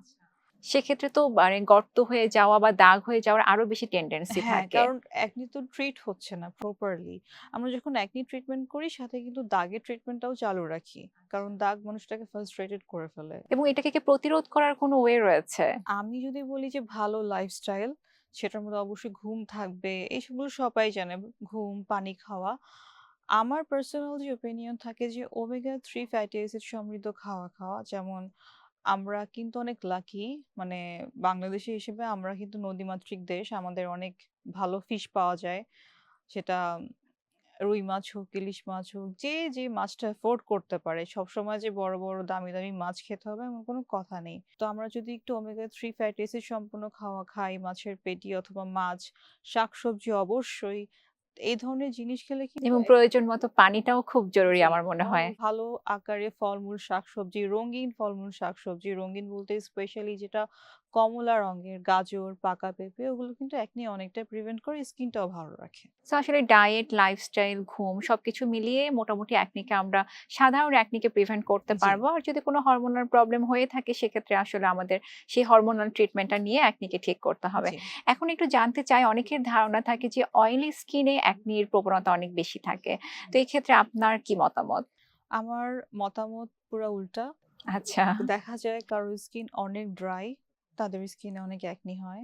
সেক্ষেত্রে তো মানে গর্ত হয়ে যাওয়া বা দাগ হয়ে যাওয়ার আরো বেশি টেনডেন্সি
হ্যাঁ,
থাকে।
কারণ একনি তো ট্রিট হচ্ছে না প্রপারলি। আমরা যখন একনি ট্রিটমেন্ট করি সাথে কিন্তু দাগের ট্রিটমেন্টটাও চালু রাখি। কারণ দাগ মানুষটাকে ফ্রাস্ট্রেটেড করে ফেলে।
এবং এটাকে কি প্রতিরোধ করার কোনো ওয়ে রয়েছে?
আমি যদি বলি যে ভালো লাইফস্টাইল সেটার মধ্যে অবশ্যই ঘুম থাকবে। এইসবগুলো সবাই জানে। ঘুম, পানি খাওয়া। আমার পার্সোনাল যে ওপিনিয়ন থাকে যে ওমেগা 3 ফ্যাটি অ্যাসিড সমৃদ্ধ খাওয়া খাওয়া। যেমন আমরা কিন্তু অনেক লাকি মানে বাংলাদেশী হিসেবে আমরা কিন্তু নদীমাতৃক দেশ। আমাদের অনেক ভালো ফিশ পাওয়া যায়। সেটা রুই মাছ হোক, ইলিশ মাছ হোক, যে মাছটা এফোর্ড করতে পারে। সবসময় যে বড়, বড় দামি, দামি মাছ খেতে হবে এমন কোনো কথা নেই। তো আমরা যদি একটু ওমেগা 3 ফ্যাটি অ্যাসিড সম্পন্ন খাওয়া খাই, মাছের পেটি অথবা মাছ, শাকসবজি অবশ্যই। এই ধরনের জিনিস খেলে কিন্তু
এবং প্রয়োজন মতো পানিটাও খুব জরুরি
জি,
আমার মনে হয়।
ভালো আকারে ফলমূল, শাকসবজি, রঙিন ফলমূল, শাকসবজি, রঙিন বলতে স্পেশালি যেটা কমলা রঙের গাজর, পাকা পেঁপে ওগুলো কিন্তু একনি অনেকটা প্রিভেন্ট করে, স্কিনটাও ভালো রাখে।
সো আসলে ডায়েট, লাইফস্টাইল, ঘুম সবকিছু মিলিয়ে মোটামুটি একনিকে আমরা সাধারণ একনিকে প্রিভেন্ট করতে
জি।
পারবো। আর যদি কোনো হরমোনাল প্রবলেম হয়ে থাকে সেক্ষেত্রে আসলে আমাদের সেই হরমোনাল ট্রিটমেন্টটা নিয়ে একনিকে ঠিক করতে হবে।
জি।
এখন একটু জানতে চাই অনেকের ধারণা থাকে যে অয়েলি স্কিনে একনির প্রবণতা অনেক বেশি থাকে। তো এই ক্ষেত্রে আপনার কি মতামত?
আমার মতামত পুরা উল্টা।
আচ্ছা।
দেখা যায় কারো স্কিন অনেক ড্রাই, তাদের স্কিনে অনেক একনি হয়।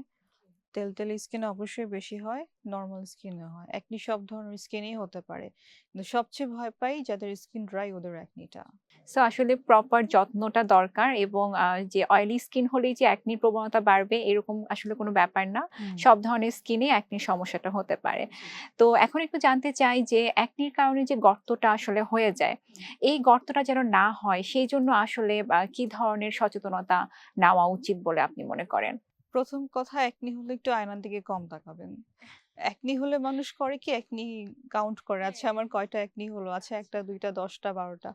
তেলতেলে স্কিনে অবশ্যই বেশি হয়, নরমাল স্কিনে হয়। একনি সব ধরনের স্কিনেই হতে পারে। কিন্তু সবচেয়ে ভয় পাই যাদের স্কিন ড্রাই ওদের একনিটা।
সো আসলে প্রপার যত্নটা দরকার এবং যে অয়েলি স্কিন হলেই যে একনির প্রবণতা বাড়বে এরকম আসলে কোনো ব্যাপার না।
হুম।
সব ধরনের স্কিনে একনির সমস্যাটা হতে পারে।
জি।
তো এখন একটু জানতে চাই যে একনির কারণে যে গর্তটা আসলে হয়ে যায়, এই গর্তটা যেন না হয় সেইজন্য আসলে কি ধরনের সচেতনতা নেওয়া উচিত বলে আপনি মনে করেন?
প্রথম কথা একনি হলে একটু আয়নার দিকে কম তাকাবেন। একনি হলে মানুষ করে কি একনি কাউন্ট করে। আচ্ছা আমার কয়টা একনি হলো? আচ্ছা ১ টা ২ টা ১০ টা ১২ টা।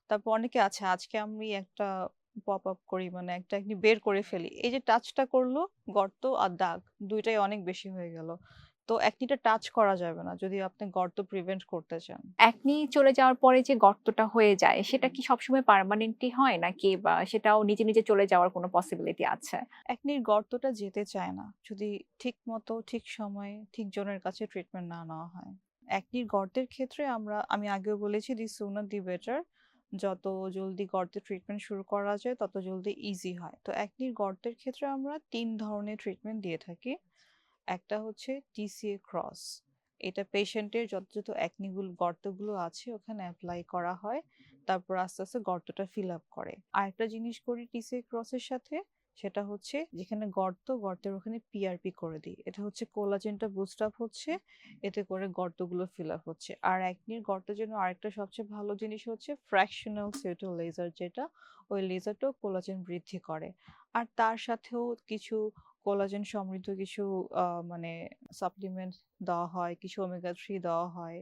তারপর অনেকে আছে আজকে আমি একটা পপ আপ করি মানে একটা একনি বের করে ফেলি। এই যে টাচটা করলো গর্ত আর দাগ ২ টাই অনেক বেশি হয়ে গেল। তো একনিটা টাচ করা যাবে না যদি আপনি গর্ত প্রিভেন্ট করতে চান।
একনি চলে যাওয়ার পরে যে গর্তটা হয়ে যায় সেটা কি সবসময় পার্মানেন্টই হয় নাকি সেটাও নিজে, নিজে চলে যাওয়ার কোনো পসিবিলিটি আছে?
একনির গর্তটা যেতে চায় না। যদি ঠিক মতো, ঠিক সময়ে, ঠিক জনের কাছে ট্রিটমেন্ট না নেওয়া হয়। একনির গর্তের ক্ষেত্রে আমি আগেও বলেছি the sooner the better. যত জলদি গর্তের ট্রিটমেন্ট শুরু করা যায় তত জলদি ইজি হয়। তো একনির গর্তের ক্ষেত্রে আমরা ৩ ধরনের ট্রিটমেন্ট দিয়ে থাকি। একটা হচ্ছে TCA ক্রস। এটা পেশেন্টের যত গর্তগুলো আছে ওখানে এপ্লাই করা হয়। তারপর আস্তে, আস্তে গর্তটা ফিল আপ করে। আরেকটা জিনিস করি TCA ক্রসের সাথে, সেটা হচ্ছে যেখানে গর্তের ওখানে PRP করে দিই। এটা হচ্ছে কোলাজেনটা বুস্ট আপ হচ্ছে, এতে করে গর্তগুলো ফিল আপ হচ্ছে। আর একনির গর্তের জন্য আরেকটা সবচেয়ে ভালো জিনিস হচ্ছে ফ্র্যাকশনাল সিটো লেজার, যেটা ওই লেজারটাও কোলাজেন বৃদ্ধি করে। আর তার সাথেও কিছু কোলাজেন সমৃদ্ধ কিছু মানে সাপ্লিমেন্ট দেওয়া হয়, কিছু ওমেগা 3 দেওয়া হয়।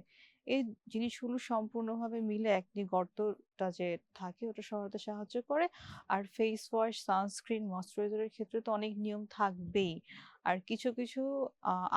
এই জিনিসগুলো সম্পূর্ণভাবে মিলে একনি গর্তটা যে থাকে ওটা সরাতে সাহায্য করে। আর ফেস ওয়াশ, সানস্ক্রিন, ময়েশ্চারাইজারের ক্ষেত্রে তো অনেক নিয়ম থাকবেই। আর কিছু, কিছু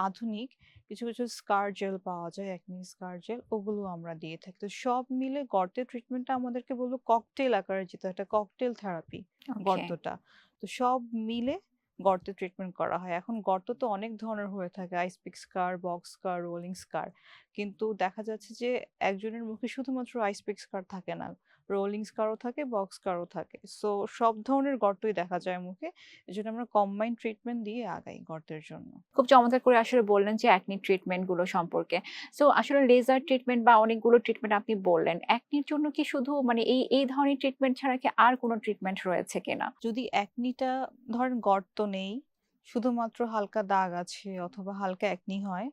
আধুনিক কিছু স্কার জেল পাওয়া যায়, একনি স্কার জেল, ওগুলো আমরা দিয়ে থাকি। তো সব মিলে গর্তের ট্রিটমেন্টটা আমাদেরকে বলব ককটেল আকারে যেটা একটা ককটেল থেরাপি
ওকে।
গর্তটা। তো সব মিলে গর্তের ট্রিটমেন্ট করা হয়। এখন গর্ত তো অনেক ধরনের হয়ে থাকে। আইস পিক স্কার, বক্স স্কার, রোলিং স্কার। কিন্তু দেখা যাচ্ছে যে একজনের মুখে শুধুমাত্র আইস পিক স্কার থাকে না। রোলিং স্কারও থাকে, বক্স স্কারও থাকে। সো সব ধরনের গর্তই দেখা যায় মুখে। এজন্য আমরা কম্বাইন্ড ট্রিটমেন্ট দিয়ে আগাই গর্তের জন্য।
খুব চমৎকার করে আসলে বললেন যে একনি ট্রিটমেন্ট গুলো সম্পর্কে। সো আসলে লেজার ট্রিটমেন্ট বা অনেকগুলো ট্রিটমেন্ট আপনি বললেন। একনির জন্য কি শুধু মানে এই ধরনের ট্রিটমেন্ট ছাড়া কি আর কোনো ট্রিটমেন্ট রয়েছে কিনা?
যদি একনিটা ধরেন গর্ত নেই, শুধুমাত্র হালকা দাগ আছে অথবা হালকা একনি হয়,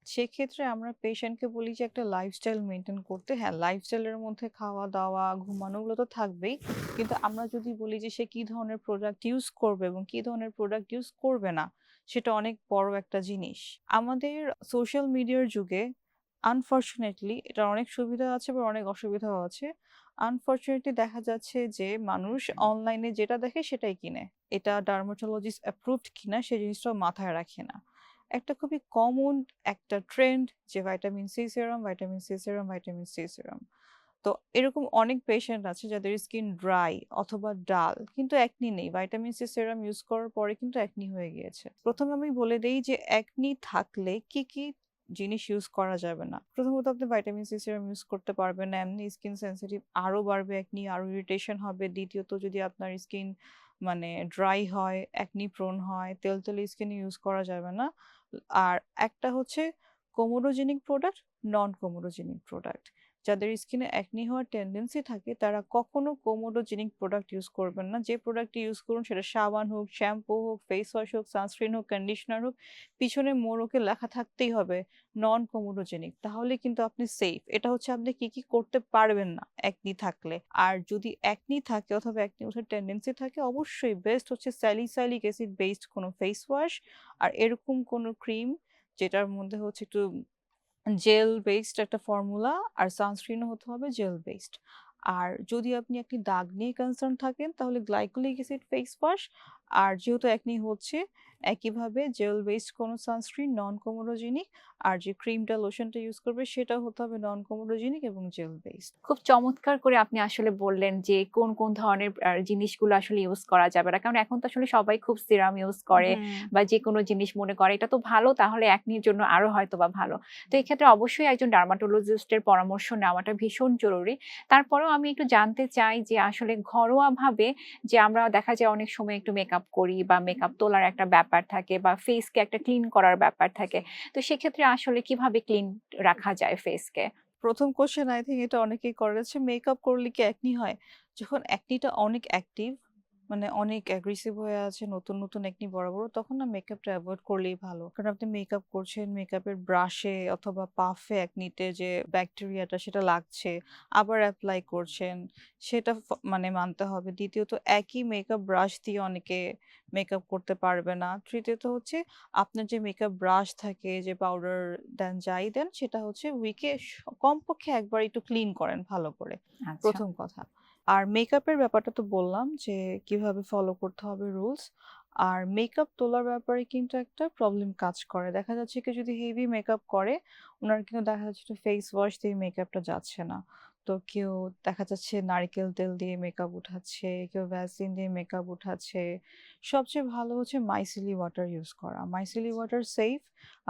সেক্ষেত্রে আমরা পেশেন্টকে বলি যে একটা লাইফস্টাইল মেনটেন করতে। হ্যাঁ, লাইফস্টাইলের মধ্যে খাওয়া-দাওয়া, ঘুমানো ওগুলো তো থাকবেই। কিন্তু আমরা যদি বলি যে সে কি ধরনের প্রোডাক্ট ইউজ করবে এবং কি ধরনের প্রোডাক্ট ইউজ করবে না, সেটা অনেক বড় একটা জিনিস। আমাদের সোশ্যাল মিডিয়ার যুগে আনফরচুনেটলি এটার অনেক সুবিধা আছে আবার অনেক অসুবিধাও আছে। আনফরচুনেটলি দেখা যাচ্ছে যে মানুষ অনলাইনে যেটা দেখে সেটাই কিনে। এটা ডার্মাটোলজিস্ট অ্যাপ্রুভড কিনা সে জিনিসটাও মাথায় রাখে না। একটা খুবই কমন একটা ট্রেন্ড যে vitamin C serum, vitamin C serum, vitamin C serum. তো এরকম অনেক পেশেন্ট আছে যাদের স্কিন ড্রাই অথবা ডাল কিন্তু একনি নেই। ভাইটামিন সি সেরাম ইউজ করার পরে কিন্তু একনি হয়ে গিয়েছে। প্রথমে আমি বলে দেই যে একনি থাকলে কি, কি জিনিস ইউজ করা যাবে না। প্রথমত আপনি ভাইটামিন সি সেরাম ইউজ করতে পারবেন না। এমনি স্কিন সেনসিটিভ আরো বাড়বে একনি, আরো ইরিটেশন হবে। দ্বিতীয়ত যদি আপনার স্কিন মানে ড্রাই হয়, একনি প্রোন হয়, তেলতেলে স্কিন ইউজ করা যাবে না। আর একটা হচ্ছে কোমোডোজেনিক প্রোডাক্ট, নন কোমোডোজেনিক প্রোডাক্ট। যাদের স্কিনে অ্যাকনি হওয়ার টেন্ডেন্সি থাকে তারা কখনো কোমোডোজেনিক প্রোডাক্ট ইউজ করবেন না। যে প্রোডাক্টটি ইউজ করুন সেটা সাবান হোক, শ্যাম্পু হোক, ফেস ওয়াশ হোক, সানস্ক্রিন হোক, কন্ডিশনার হোক, পিছনে মোড়কে লেখা থাকতেই হবে নন কোমোডোজেনিক। তাহলে কিন্তু আপনি সেফ। এটা হচ্ছে আপনি কি কি করতে পারবেন না অ্যাকনি থাকলে। আর যদি অ্যাকনি থাকে অথবা অ্যাকনি ওঠার টেন্ডেন্সি থাকে, অবশ্যই বেস্ট হচ্ছে স্যালিসাইলিক অ্যাসিড বেসড কোনো ফেস ওয়াশ আর এরকম কোনো ক্রিম যেটার মধ্যে হচ্ছে একটু জেল বেসড একটা ফর্মুলা, আর সানস্ক্রিনও হতে হবে জেল বেসড। আর যদি আপনি একটি দাগ নিয়ে কনসার্ন থাকেন তাহলে গ্লাইকোলিক অ্যাসিড ফেস ওয়াশ, আর যেহেতু একনি হচ্ছে একইভাবে জেল বেসড কোনো সানস্ক্রিন নন কোমোডোজেনিক, আর যে ক্রিমটা লোশনটা ইউজ করবে সেটা হতে হবে নন কোমোডোজেনিক এবং জেল বেসড।
খুব চমৎকার করে আপনি আসলে বললেন যে কোন, কোন ধরনের জিনিসগুলো আসলে ইউজ করা যাবে না। কারণ এখন তো আসলে সবাই খুব সিরাম ইউজ করে
হুম।
বা যেকোনো জিনিস মনে করে এটা তো ভালো তাহলে একনির জন্য আরো হয়তোবা ভালো। তো এক্ষেত্রে অবশ্যই একজন ডার্মাটোলজিস্ট এর পরামর্শ নেওয়াটা ভীষণ জরুরি। তারপরেও আমি একটু জানতে চাই যে আসলে ঘরোয়াভাবে যে আমরা দেখা যায় অনেক সময় একটু মেকআপ করি বা মেকআপ তোলার একটা ব্যাপার থাকে বা ফেসকে একটা ক্লিন করার ব্যাপার থাকে। তো সেক্ষেত্রে আসলে কিভাবে ক্লিন রাখা যায় ফেসকে?
প্রথম কোশ্চেন আই থিংক এটা অনেকেই করেছে, মেকআপ করলে কি একনি হয়? যখন একনিটা অনেক অ্যাক্টিভ, মানে অনেক অ্যাগ্রেসিভ হয়ে আছে, নতুন নতুন একনি বড় বড়, তখন না মেকআপটা অ্যাভয়েড করলেই ভালো। কারণ আপনি মেকআপ করছেন, মেকআপের ব্রাশে অথবা পাফে একনিতে যে ব্যাকটেরিয়াটা সেটা লাগছে, আবার অ্যাপ্লাই করছেন, সেটা মানে মানতে হবে। দ্বিতীয়ত একই মেকআপ ব্রাশ দিয়ে অনেকে মেকআপ করতে পারবে না। তৃতীয়ত হচ্ছে আপনার যে মেকআপ ব্রাশ থাকে, যে পাউডার দেন যাই দেন, সেটা হচ্ছে উইকে কমপক্ষে একবার একটু ক্লিন করেন ভালো করে,
আচ্ছা।
প্রথম কথা। আর মেকআপের ব্যাপারটা তো বললাম যে কিভাবে ফলো করতে হবে রুলস। আর মেকআপ তোলার ব্যাপারে কিন্তু একটা প্রবলেম কাজ করে। দেখা যাচ্ছে কেউ যদি হেভি মেকআপ করে, ওনার কিন্তু দেখা যাচ্ছে ফেস ওয়াশ দিয়ে মেকআপটা যাচ্ছে না। তো কেউ দেখা যাচ্ছে নারকেল তেল দিয়ে মেকআপ উঠাচ্ছে, কেউ ভ্যাসলিন দিয়ে মেকআপ উঠাচ্ছে। সবচেয়ে ভালো হচ্ছে মাইসেলি ওয়াটার ইউজ করা। মাইসেলি ওয়াটার সেফ।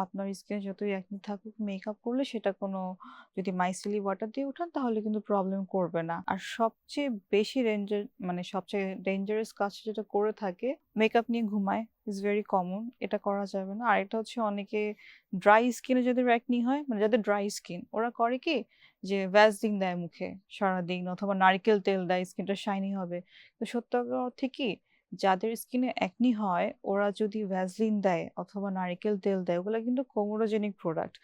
আপনার স্কিনে যতই একনি থাকুক, মেকআপ করলে সেটা কোনো, যদি মাইসেলি ওয়াটার দিয়ে উঠান তাহলে কিন্তু প্রবলেম করবে না। আর সবচেয়ে বেশি মানে সবচেয়ে ডেঞ্জারাস কাজ যেটা করে থাকে, মেকআপ নিয়ে ঘুমায়, ইজ ভেরি কমন। এটা করা যাবে না। আর এটা হচ্ছে অনেকে ড্রাই স্কিনে যাদের একনি হয়, মানে যাদের ড্রাই স্কিন, ওরা করে কি যে ভ্যাসলিন দেয় মুখে সারাদিন অথবা নারকেল তেল দেয় স্কিনটা শাইনি হবে। তো সত্য অর্থে কি, যাদের স্কিনে একনি হয় ওরা যদি ভ্যাসলিন দেয় অথবা নারকেল তেল দেয়, ওগুলো কিন্তু কোমোডোজেনিক প্রোডাক্ট।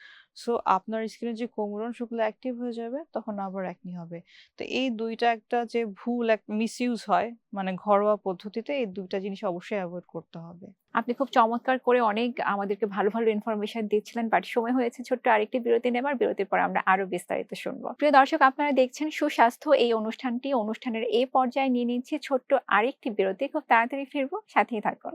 সো আপনার স্কিনে যে কোমোডন সেগুলো অ্যাক্টিভ হয়ে যাবে, তখন আবার একনি হবে। তো এই দুইটা একটা যে ভুল এক মিসইউজ হয়, মানে ঘরোয়া পদ্ধতিতে এই দুইটা জিনিস অবশ্যই অ্যাভয়েড করতে হবে।
আপনি খুব চমৎকার করে অনেক আমাদেরকে ভালো, ভালো ইনফরমেশন দিচ্ছিলেন। বাট সময় হয়েছে ছোট্ট আরেকটি বিরতি নেবার। বিরতির পর আমরা আরো বিস্তারিত শুনবো। প্রিয় দর্শক, আপনারা দেখছেন সুস্বাস্থ্য এই অনুষ্ঠানটি। অনুষ্ঠানের এই পর্যায়ে নিয়ে নিচ্ছি ছোট্ট আরেকটি বিরতি। খুব তাড়াতাড়ি ফিরবো। সাথেই থাকুন।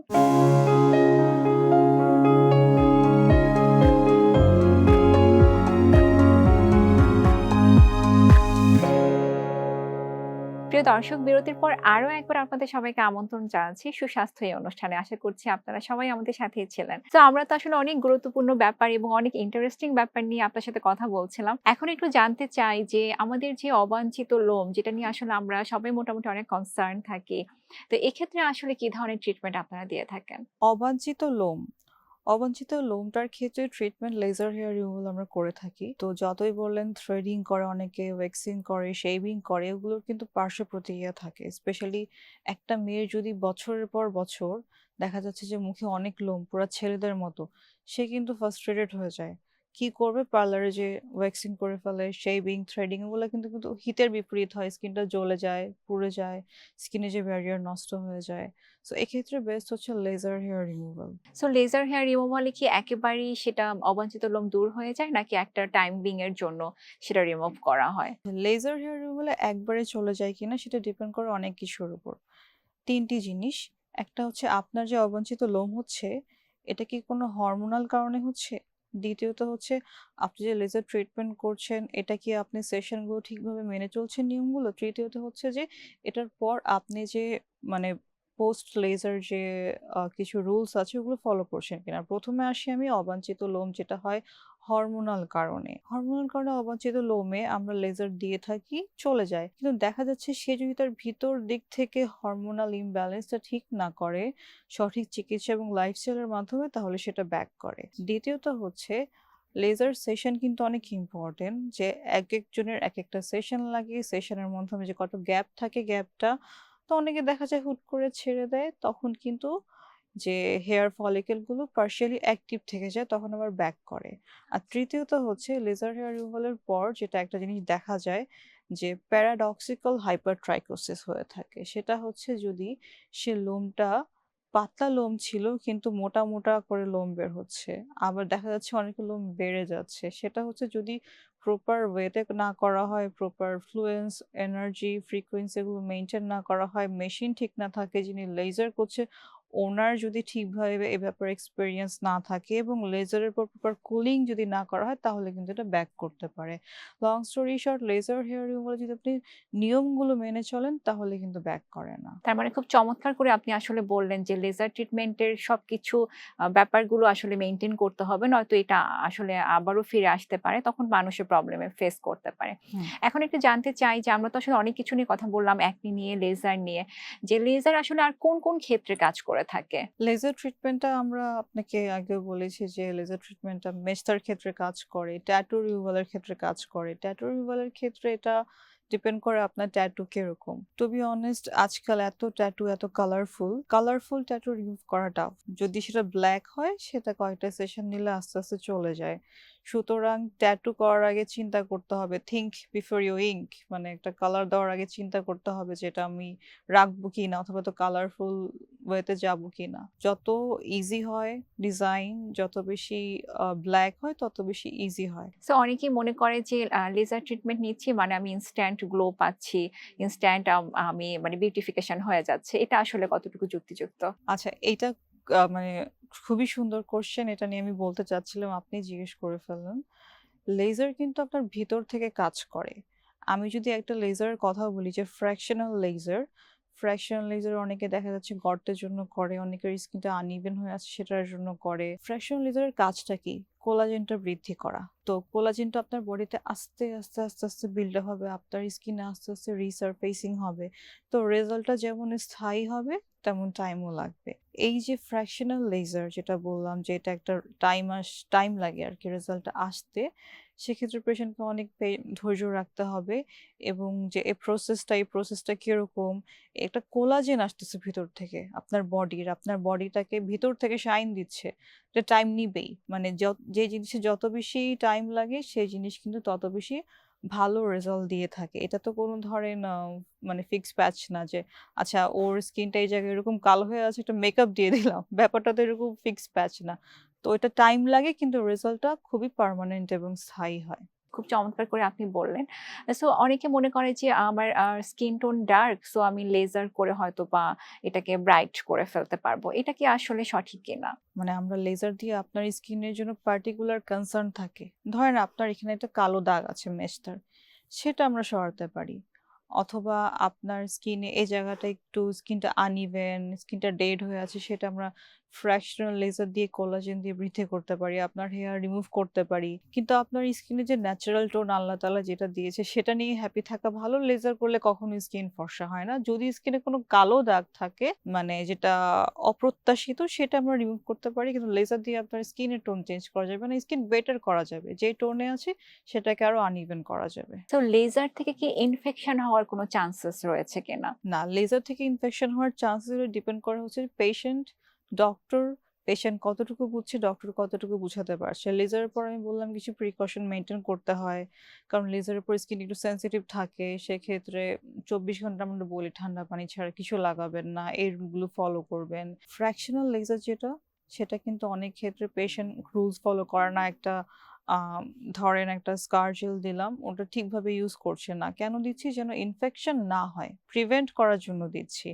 প্রিয় দর্শক, বিরতির পর আরো একবার আপনাদের সবাইকে আমন্ত্রণ জানাচ্ছি সুস্বাস্থ্য এই অনুষ্ঠানে। আশা করছি আপনারা সবাই আমাদের সাথেই ছিলেন। তো আমরা তো আসলে অনেক গুরুত্বপূর্ণ ব্যাপার এবং অনেক ইন্টারেস্টিং ব্যাপার নিয়ে আপনার সাথে কথা বলছিলাম। এখন একটু জানতে চাই যে আমাদের যে অবাঞ্ছিত লোম, যেটা নিয়ে আসলে আমরা সবাই মোটামুটি অনেক কনসার্ন থাকি। তো এক্ষেত্রে আসলে কি ধরনের ট্রিটমেন্ট আপনারা দিয়ে থাকেন?
অবাঞ্ছিত লোম, অবাঞ্ছিত লোমটার ক্ষেত্রে ট্রিটমেন্ট লেজার হেয়ার রিমুভাল আমরা করে থাকি। তো যতই বললেন থ্রেডিং করে অনেকে, ওয়েক্সিং করে, শেভিং করে, ওগুলোর কিন্তু পার্শ্ব প্রতিক্রিয়া থাকে। স্পেশালি একটা মেয়ের যদি বছরের পর বছর দেখা যাচ্ছে যে মুখে অনেক লোম, পুরো ছেলেদের মতো, সে কিন্তু ফ্রাস্ট্রেটেড হয়ে যায়। কি করবে, পার্লারে যে ওয়েক্সিং করে ফেলে, শেভিং, থ্রেডিং, এগুলো কিন্তু কিন্তু হিতের বিপরীত হয়। স্কিনটা জ্বলে যায়, পুড়ে যায়, স্কিনে যে ব্যারিয়ার নষ্ট হয়ে যায়। সো এক্ষেত্রে বেস্ট হচ্ছে laser hair removal.
So laser hair removal এ কি একেবারেই সেটা অবাঞ্ছিত লোম দূর হয়ে যায় নাকি একটা টাইম বিং এর জন্য সেটা রিমুভ করা হয়?
লেজার হেয়ার রিমুভালে একবারে চলে যায় কিনা সেটা ডিপেন্ড করে অনেক কিছুর উপর। ৩টি জিনিস। একটা হচ্ছে আপনার যে অবাঞ্ছিত লোম হচ্ছে, এটা কি কোনো হরমোনাল কারণে হচ্ছে? দ্বিতীয়ত হচ্ছে আপনি যে লেজার ট্রিটমেন্ট করছেন, এটা কি আপনি সেশনগুলো ঠিকভাবে মেনে চলছেন নিয়মগুলো? তৃতীয়ত হচ্ছে যে এটার পর আপনি যে মানে পোস্ট লেজার যে কিছু রুলস আছে ওগুলো ফলো করছেন কিনা। ১ম এ আসি আমি অবাঞ্ছিত লোম যেটা হয় হরমোনাল কারণে। হরমোনাল কারণে অবাঞ্ছিত লোমে আমরা লেজার দিয়ে থাকি, চলে যায়। কিন্তু দেখা যাচ্ছে সে যদি তার ভিতর দিক থেকে হরমোনাল ইমব্যালেন্সটা ঠিক না করে সঠিক চিকিৎসা এবং লাইফস্টাইলের মাধ্যমে, তাহলে সেটা ব্যাক করে। দ্বিতীয়ত হচ্ছে লেজার সেশন কিন্তু অনেক ইম্পর্টেন্ট যে একেকজনের একেকটা সেশন লাগে। সেশনের মাধ্যমে যে কত গ্যাপ থাকে গ্যাপটা তো অনেকে দেখা যায় হুট করে ছেড়ে দেয়। তখন কিন্তু যে হেয়ার ফলিকেল গুলো পার্শিয়ালি অ্যাক্টিভ থেকে যায় তখন আবার ব্যাক করে। আর তৃতীয়ত হচ্ছে লেজার হেয়ার রিমুভালের পর যেটা একটা জিনিস দেখা যায় যে প্যারাডক্সিক্যাল হাইপারট্রাইকোসিস হয়ে থাকে। সেটা হচ্ছে যদি সে লোমটা পাতলা লোম ছিল কিন্তু মোটা, মোটা করে লোম বের হচ্ছে। আবার দেখা যাচ্ছে অনেকের লোম বেড়ে যাচ্ছে। সেটা হচ্ছে যদি প্রপার ওয়েতে না করা হয়, প্রপার ফ্লুয়েন্স, এনার্জি, ফ্রিকোয়েন্সি এগুলো মেইনটেইন না করা হয়, মেশিন ঠিক না থাকে, যিনি লেজার করছে ওনার যদি ঠিকভাবে এ ব্যাপারে এক্সপেরিয়েন্স না থাকে এবং লেজারের পর প্রপার কুলিং যদি না করা হয় তাহলে কিন্তু এটা ব্যাক করতে পারে। Long story short laser hair removal যদি আপনি নিয়মগুলো মেনে চলেন তাহলে কিন্তু ব্যাক করে না।
তার মানে খুব চমৎকার করে আপনি আসলে বললেন যে লেজার ট্রিটমেন্টের সবকিছু ব্যাপারগুলো আসলে মেইনটেইন করতে হবে। নয়তো এটা আসলে আবারও ফিরে আসতে পারে। তখন মানুষের প্রবলেম এ ফেস করতে পারে।
হুম।
এখন একটু জানতে চাই যে আমরা তো আসলে অনেক কিছু নিয়ে কথা বললাম অ্যাকনে নিয়ে, লেজার নিয়ে। যে লেজার আসলে আর কোন, কোন ক্ষেত্রে কাজ করে থাকে?
লেজার ট্রিটমেন্টটা আমরা আপনাকে আগেও বলেছি যে লেজার ট্রিটমেন্টটা মেস্তার ক্ষেত্রে কাজ করে, ট্যাটু রিমুভালের ক্ষেত্রে কাজ করে। ট্যাটু রিমুভালের ক্ষেত্রে এটা ডিপেন্ড করে আপনার ট্যাটু কিরকম। টু বি অনেস্ট আজকাল এত ট্যাটু এত কালারফুল, কালারফুল ট্যাটু রিমুভ করা টাফ। যদি সেটা ব্ল্যাক হয় সেটা কয়েকটা সেশন নিলে আস্তে, আস্তে চলে যায়। সুতরাং ট্যাটু করার আগে চিন্তা করতে হবে থিংক বিফোর ইউ ইঙ্ক মানে একটা কালার দেওয়ার আগে চিন্তা করতে হবে যে এটা আমি রাখবো কিনা অথবা তো কালারফুল ওয়েতে যাবো কিনা। যত ইজি হয় ডিজাইন, যত বেশি ব্ল্যাক হয় তত বেশি ইজি হয়।
সো অনেকেই মনে করে যে লেজার ট্রিটমেন্ট নিচ্ছি মানে আমি ইনস্ট্যান্ট গ্লো পাচ্ছি, ইনস্ট্যান্ট আমি মানে বিউটিফিকেশন হয়ে যাচ্ছে। এটা আসলে কতটুকু যুক্তিযুক্ত?
আচ্ছা এইটা মানে খুবই সুন্দর কোয়েশ্চেন। এটা নিয়ে আমি বলতে চাচ্ছিলাম, আপনি জিজ্ঞেস করে ফেললেন। লেজার কিন্তু আপনার ভিতর থেকে কাজ করে। আমি যদি একটা লেজারের কথা বলি যে ফ্র্যাকশনাল লেজার অনেকে দেখা যাচ্ছে গর্তের জন্য করে, অনেকের স্কিনটা আনইভেন হয়ে আছে সেটার জন্য করে। ফ্র্যাকশনাল লেজারের কাজটা কি? কোলাজেনটা বৃদ্ধি করা। তো কোলাজেনটা আপনার বডিতে আস্তে, আস্তে, আস্তে, আস্তে বিল্ড আপ হবে। আপনার স্কিনে আস্তে, আস্তে রিসারফেসিং হবে। তো রেজাল্টটা যেমন স্থায়ী হবে তেমন টাইমও লাগবে। এই যে ফ্র্যাকশনাল লেজার যেটা বললাম যে এটা একটা টাইম লাগে আরকি রেজাল্টটা আসতে। সেক্ষেত্রে পেশেন্টকে অনেক ধৈর্য রাখতে হবে এবং যে এই প্রসেসটা কিরকম? একটা কোলাজেন আসতেছে ভিতর থেকে আপনার বডিটাকে ভিতর থেকে শাইন দিচ্ছে। এটা টাইম নিবেই। মানে যে জিনিসে যত বেশি টাইম লাগে সেই জিনিস কিন্তু তত বেশি ভালো রেজাল্ট দিয়ে থাকে। এটা তো কোনো ধরেন মানে ফিক্সড প্যাচ না যে আচ্ছা ওর স্কিনটা এই জায়গায় এরকম কালো হয়ে আছে একটা মেকআপ দিয়ে দিলাম। ব্যাপারটা তো এরকম ফিক্সড প্যাচ না। তো এটা টাইম লাগে কিন্তু রেজাল্টটা খুবই পার্মানেন্ট এবং স্থায়ী হয়।
খুব চমৎকার করে আপনি বললেন। সো অনেকে মনে করে যে আমার স্কিন টোন ডার্ক সো আমি লেজার করে হয়তোবা এটাকে ব্রাইট করে ফেলতে পারবো। এটা কি আসলে সঠিক কিনা?
মানে আমরা লেজার দিয়ে আপনার স্কিনের জন্য পার্টিকুলার কনসার্ন থাকে। ধরেন আপনার এখানে একটা কালো দাগ আছে মেস্টার, সেটা আমরা সরাতে পারি। অথবা আপনার স্কিনে এই জায়গাটা একটু স্কিনটা আনইভেন, স্কিনটা ডেড হয়ে আছে সেটা আমরা ফ্র্যাকশনাল লেজার দিয়ে কোলাজেন দিয়ে বৃদ্ধি করতে পারি। আপনার হেয়ার রিমুভ করতে পারি। কিন্তু আপনার স্কিনে যে ন্যাচারাল টোন আল্লাহ তাআলা যেটা দিয়েছে সেটা নিয়ে হ্যাপি থাকা ভালো। লেজার করলে কখনোই স্কিন ফর্সা হয় না। যদি স্কিনে কোনো কালো দাগ থাকে মানে যেটা অপ্রত্যাশিত সেটা আমরা রিমুভ করতে পারি। কিন্তু লেজার দিয়ে আপনার স্কিনের টোন চেঞ্জ করা যাবে না। স্কিন বেটার করা যাবে। যেই টোনে আছে সেটাকে আরো আনইভেন করা যাবে।
সো লেজার থেকে কি ইনফেকশন হওয়ার কোনো চান্সেস রয়েছে কিনা?
না, লেজার থেকে ইনফেকশন হওয়ার চান্সেস গুলো ডিপেন্ড করে হচ্ছে পেশেন্ট, ডক্টর, পেশেন্ট কতটুকু বুঝছে, ডক্টর কতটুকু বুঝাতে পারছে। লেজারের পর আমি বললাম কিছু প্রিকশন মেইনটেইন করতে হয়। কারণ লেজারের পর স্কিন একটু সেনসিটিভ থাকে। সেক্ষেত্রে ২৪ ঘন্টা আমরা বলি ঠান্ডা পানি ছাড়া কিছু লাগাবেন না। এগুলো ফলো করবেন। ফ্র্যাকশনাল লেজার যেটা, সেটা কিন্তু অনেক ক্ষেত্রে পেশেন্ট রুলস ফলো করে না। একটা আম ধরেন একটা স্কার জেল দিলাম, ওটা ঠিকভাবে ইউজ করছে না। কেন দিচ্ছি? যেন ইনফেকশন না হয়। প্রিভেন্ট করার জন্য দিচ্ছি।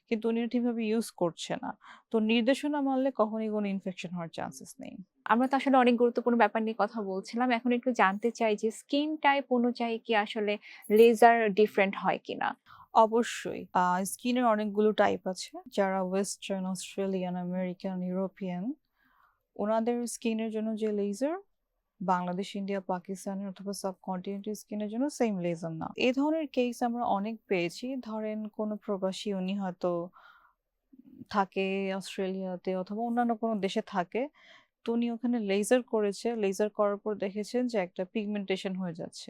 কিন্তু উনি ঠিকভাবে ইউজ করছে না। তো নির্দেশনা মানলে কখনোই কোনো ইনফেকশন হওয়ার চান্সেস নেই।
আমরা তো আসলে অনেক গুরুত্বপূর্ণ ব্যাপার নিয়ে কথা বলছিলাম। এখন একটু জানতে চাই যে স্কিন টাইপ অনুযায়ী কি আসলে লেজার ডিফারেন্ট হয় কিনা?
অবশ্যই। স্কিনের অনেকগুলো টাইপ আছে। যারা ওয়েস্টার্ন, অস্ট্রেলিয়ান, আমেরিকান, ইউরোপিয়ান উনাদের স্কিনের জন্য যে লেজার বাংলাদেশ, ইন্ডিয়া, পাকিস্তানের অথবা সাবকন্টিনেন্টের স্কিনের জন্য সেম লেজার না। এই ধরনের কেস আমরা অনেক পেয়েছি। ধরেন কোনো প্রবাসী উনি হয়তো থাকে অস্ট্রেলিয়াতে অথবা অন্যান্য কোনো দেশে থাকে। তো উনি ওখানে লেজার করেছে, লেজার করার পর দেখেছেন যে একটা পিগমেন্টেশন হয়ে যাচ্ছে।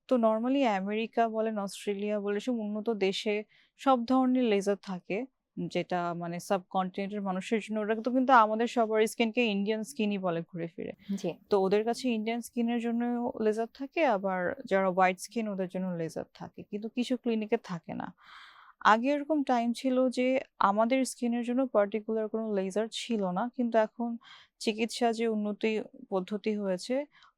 তো নর্মালি আমেরিকা বলেন, অস্ট্রেলিয়া বলে সব উন্নত দেশে সব ধরনের লেজার থাকে, যেটা মানে সাবকন্টিনেন্টের মানুষের জন্য। ওরা তো কিন্তু আমাদের সবার স্কিনকে ইন্ডিয়ান স্কিনই বলে ঘুরে ফিরে।
জি।
তো ওদের কাছে ইন্ডিয়ান স্কিনের জন্য লেজার থাকে, আবার যারা হোয়াইট স্কিন ওদের জন্য লেজার থাকে, কিন্তু কিছু ক্লিনিকে থাকে না। আগে এরকম টাইম ছিল যে আমাদের স্কিনের জন্য পার্টিকুলার কোনো লেজার ছিল না, কিন্তু এখন চিকিৎসা যে উন্নতি পদ্ধতি হয়েছে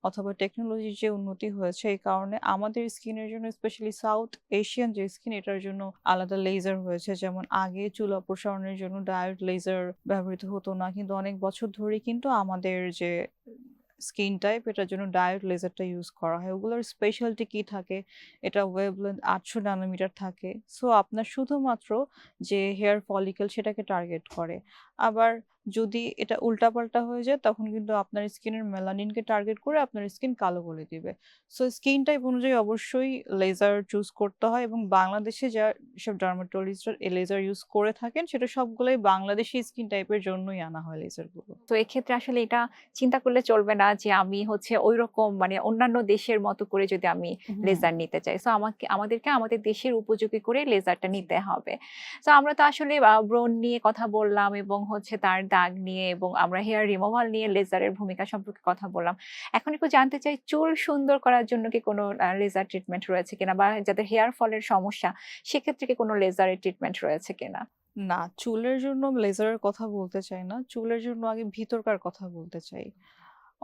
অথবা টেকনোলজির যে উন্নতি হয়েছে, এই কারণে আমাদের স্কিনের জন্য, স্পেশালি সাউথ এশিয়ান যে স্কিন, এটার জন্য আলাদা লেজার হয়েছে। যেমন আগে চুল অপসারণের জন্য ডায়োড লেজার ব্যবহৃত হতো না, কিন্তু অনেক বছর ধরে কিন্তু আমাদের যে স্কিন টাইপ, এটার জন্য ডায়োড লেজারটা ইউজ করা হয়। ওগুলোর স্পেশালিটি কি থাকে, এটা ওয়েভলেন্থ 800 ন্যানোমিটার থাকে। সো আপনার শুধুমাত্র যে হেয়ার ফলিকল সেটাকে টার্গেট করে। আবার যদি এটা উল্টাপাল্টা হয়ে যায় তখন কিন্তু আপনার স্কিনের মেলানিনকে টার্গেট করে আপনার স্কিন কালো করে দিবে। সো স্কিন টাইপ অনুযায়ী অবশ্যই লেজার চুজ করতে হয়, এবং বাংলাদেশে যা সব ডার্মাটোলজিস্টরা এই লেজার ইউজ করে থাকেন সেটা সবগুলোই বাংলাদেশি স্কিন টাইপের জন্যই আনা হয় লেজারগুলো।
তো এক্ষেত্রে আসলে এটা চিন্তা করলে চলবে না যে আমি হচ্ছে ঐরকম মানে অন্যান্য দেশের মতো করে যদি আমি
হুম।
লেজার নিতে চাই। সো আমাদেরকে আমাদের দেশের উপযোগী করে লেজারটা
জি।
নিতে হবে। সো আমরা তো আসলে ব্রণ নিয়ে কথা বললাম এবং হচ্ছে তার দাগ নিয়ে, এবং আমরা হেয়ার রিমুভাল নিয়ে লেজারের ভূমিকা সম্পর্কে কথা বললাম। এখন একটু জানতে চাই, চুল সুন্দর করার জন্য কি কোনো লেজার ট্রিটমেন্ট রয়েছে কিনা? বা যাদের হেয়ার ফলের সমস্যা সেক্ষেত্রে কি কোনো লেজারের ট্রিটমেন্ট রয়েছে কিনা?
না, চুলের জন্য লেজারের কথা বলতে চাই না। চুলের জন্য আগে ভিতরকার কথা বলতে চাই।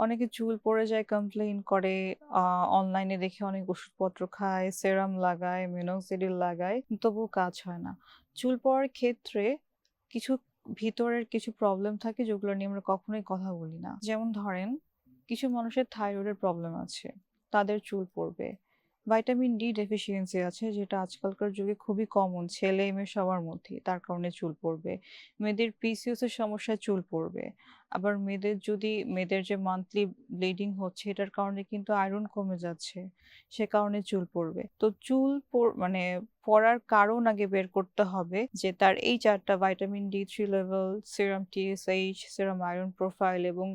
অনেকে চুল পড়ে যায় কমপ্লেইন করে, অনলাইনে দেখে অনেক ওষুধপত্র খায়, সেরাম লাগায়, মিনোক্সিডিল লাগায়, তবুও কাজ হয় না। চুল পড়ার ক্ষেত্রে কিছু ভিতরের কিছু প্রবলেম থাকে যেগুলো নিয়ে আমরা কখনোই কথা বলি না। যেমন ধরেন, কিছু মানুষের থাইরয়েডের প্রবলেম আছে, তাদের চুল পড়বে। ভাইটামিন ডি ডেফিসিয়েন্সি আছে, যেটা আজকালকার যুগে খুবই কমন, ছেলে মেয়ে সবার মধ্যে, তার কারণে চুল পড়বে। মেয়েদের পিসিওএস এর সমস্যায় চুল পড়বে। আবার মেয়েদের যে মান্থলি ব্লিডিং হচ্ছে, এটার কারণে কিন্তু আয়রন কমে যাচ্ছে, সে কারণে চুল পড়বে। তো মানে পড়ার কারণ আগে বের করতে হবে, যে তার এই চারটা: vitamin D three level, serum TSH, serum iron profile, এবং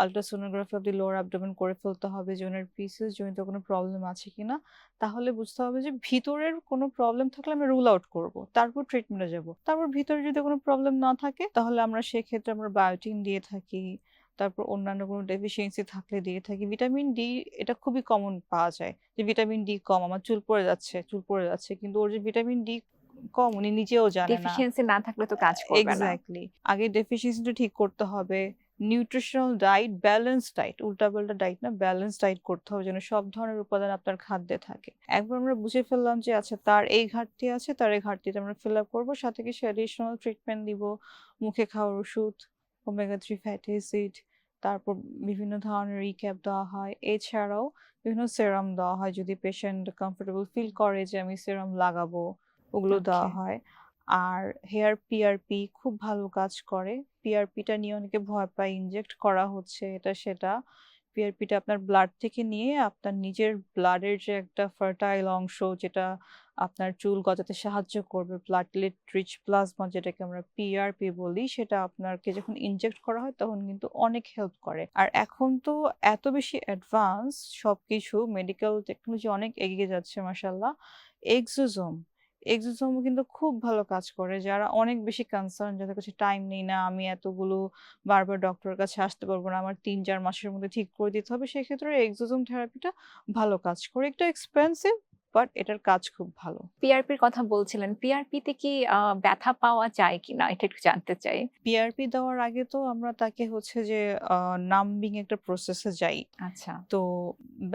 ultrasonography of the lower abdomen করে ফেলতে হবে যে ওনার পিসিওএস জনিত কোনো প্রবলেম আছে কিনা। তাহলে বুঝতে হবে যে ভিতরের কোনো প্রবলেম থাকলে আমরা রুল আউট করব, তারপর ট্রিটমেন্টে যাব। তারপর ভিতরে যদি কোনো প্রবলেম না থাকে তাহলে আমরা সেক্ষেত্রে আমরা বায়োটিন দিয়ে থাকি, তারপর অন্যান্য কোনো ডেফিসিয়েন্সি থাকলে দিয়ে থাকি। ভিটামিন ডি, এটা খুবই কমন পাওয়া যায় যে ভিটামিন ডি কম, আমার চুল পড়ে যাচ্ছে, কিন্তু ওর যে ভিটামিন ডি কম উনি নিজেও জানে না।
ডেফিশিয়েন্সি না থাকলে তো কাজ করবে না।
এক্স্যাক্টলি, আগে ডেফিসিয়েন্সিটা ঠিক করতে হবে। নিউট্রিশনাল ডায়েট, ব্যালেন্স ডায়েট, উল্টাপাল্টা ডায়েট না, ব্যালেন্স ডায়েট করতে হবে যেন সব ধরনের উপাদান আপনার খাদ্যে থাকে। একবার আমরা বুঝে ফেললাম যে আচ্ছা তার এই ঘাটতি আছে, তার এই ঘাটতিটা আমরা ফিল আপ করবো, সাথে কিছু অ্যাডিশনাল ট্রিটমেন্ট দিব, মুখে খাওয়ার ওষুধ, ওমেগা 3 ফ্যাটি অ্যাসিড, তারপর বিভিন্ন ধরনের রিক্যাপ দেওয়া হয়। এছাড়াও বিভিন্ন সেরাম দেওয়া হয়, যদি পেশেন্ট কমফোর্টেবল ফিল করে যে আমি সেরাম লাগাবো, ওগুলো
ওকে।
দেওয়া হয়। আর হেয়ার পিআরপি খুব ভালো কাজ করে। পিআরপিটা নিয়ে অনেকে ভয় পায়, ইনজেক্ট করা হচ্ছে এটা সেটা। পিআরপিটা আপনার ব্লাড থেকে নিয়ে আপনার নিজের ব্লাডের যে একটা ফার্টাইল অংশ, যেটা আপনার চুল গজাতে সাহায্য করবে, প্লাটেলেট রিচ প্লাজমা যেটাকে আমরা পিআরপি বলি, সেটা আপনাকে যখন ইনজেক্ট করা হয় তখন কিন্তু অনেক হেল্প করে। আর এখন তো এত বেশি অ্যাডভান্স সবকিছু, মেডিকেল টেকনোলজি অনেক এগিয়ে যাচ্ছে মাশাল্লাহ। এক্সোজোম এক্সোজোমও কিন্তু খুব ভালো কাজ করে, যারা অনেক বেশি কনসার্ন, যাদের কাছে টাইম নেই, না আমি এতগুলো বারবার ডক্টরের কাছে আসতে পারবো না, আমার 3-4 মাসের মধ্যে ঠিক করে দিতে হবে, সেক্ষেত্রে এক্সোজোম থেরাপিটা ভালো কাজ করে। একটু এক্সপেন্সিভ, বাট এটার কাজ খুব ভালো।
পিআরপির কথা বলছিলেন। পিআরপিতে কি ব্যথা পাওয়া যায় কিনা? এটা একটু জানতে চাই।
পিআরপি দেওয়ার আগে তো আমরা তাকে হচ্ছে যে নাম্বিং একটা প্রসেসে যাই।
আচ্ছা।
তো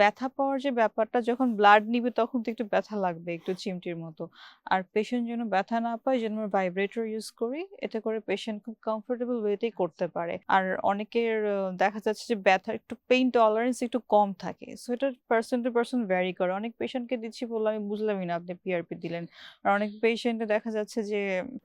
ব্যথা পাওয়ার যে ব্যাপারটা, যখন ব্লাড নিবে তখন তো একটু ব্যথা লাগবে, একটু চিমটির মতো। আর পেশেন্ট যেন ব্যথা না পায়, যেন আমরা ভাইব্রেটর ইউজ করি, এতে করে পেশেন্ট খুব কমফোর্টেবল ওয়েতেই করতে পারে। আর অনেকের দেখা যাচ্ছে যে ব্যথা একটু পেইন টলারেন্স একটু কম থাকে, সো এটা পার্সন টু পার্সন ভ্যারি করে। অনেক পেশেন্টকে দিচ্ছি বললাম আমি বুঝলামই না আপনি পিআরপি দিলেন। আর অনেক পেশেন্টে দেখা যাচ্ছে যে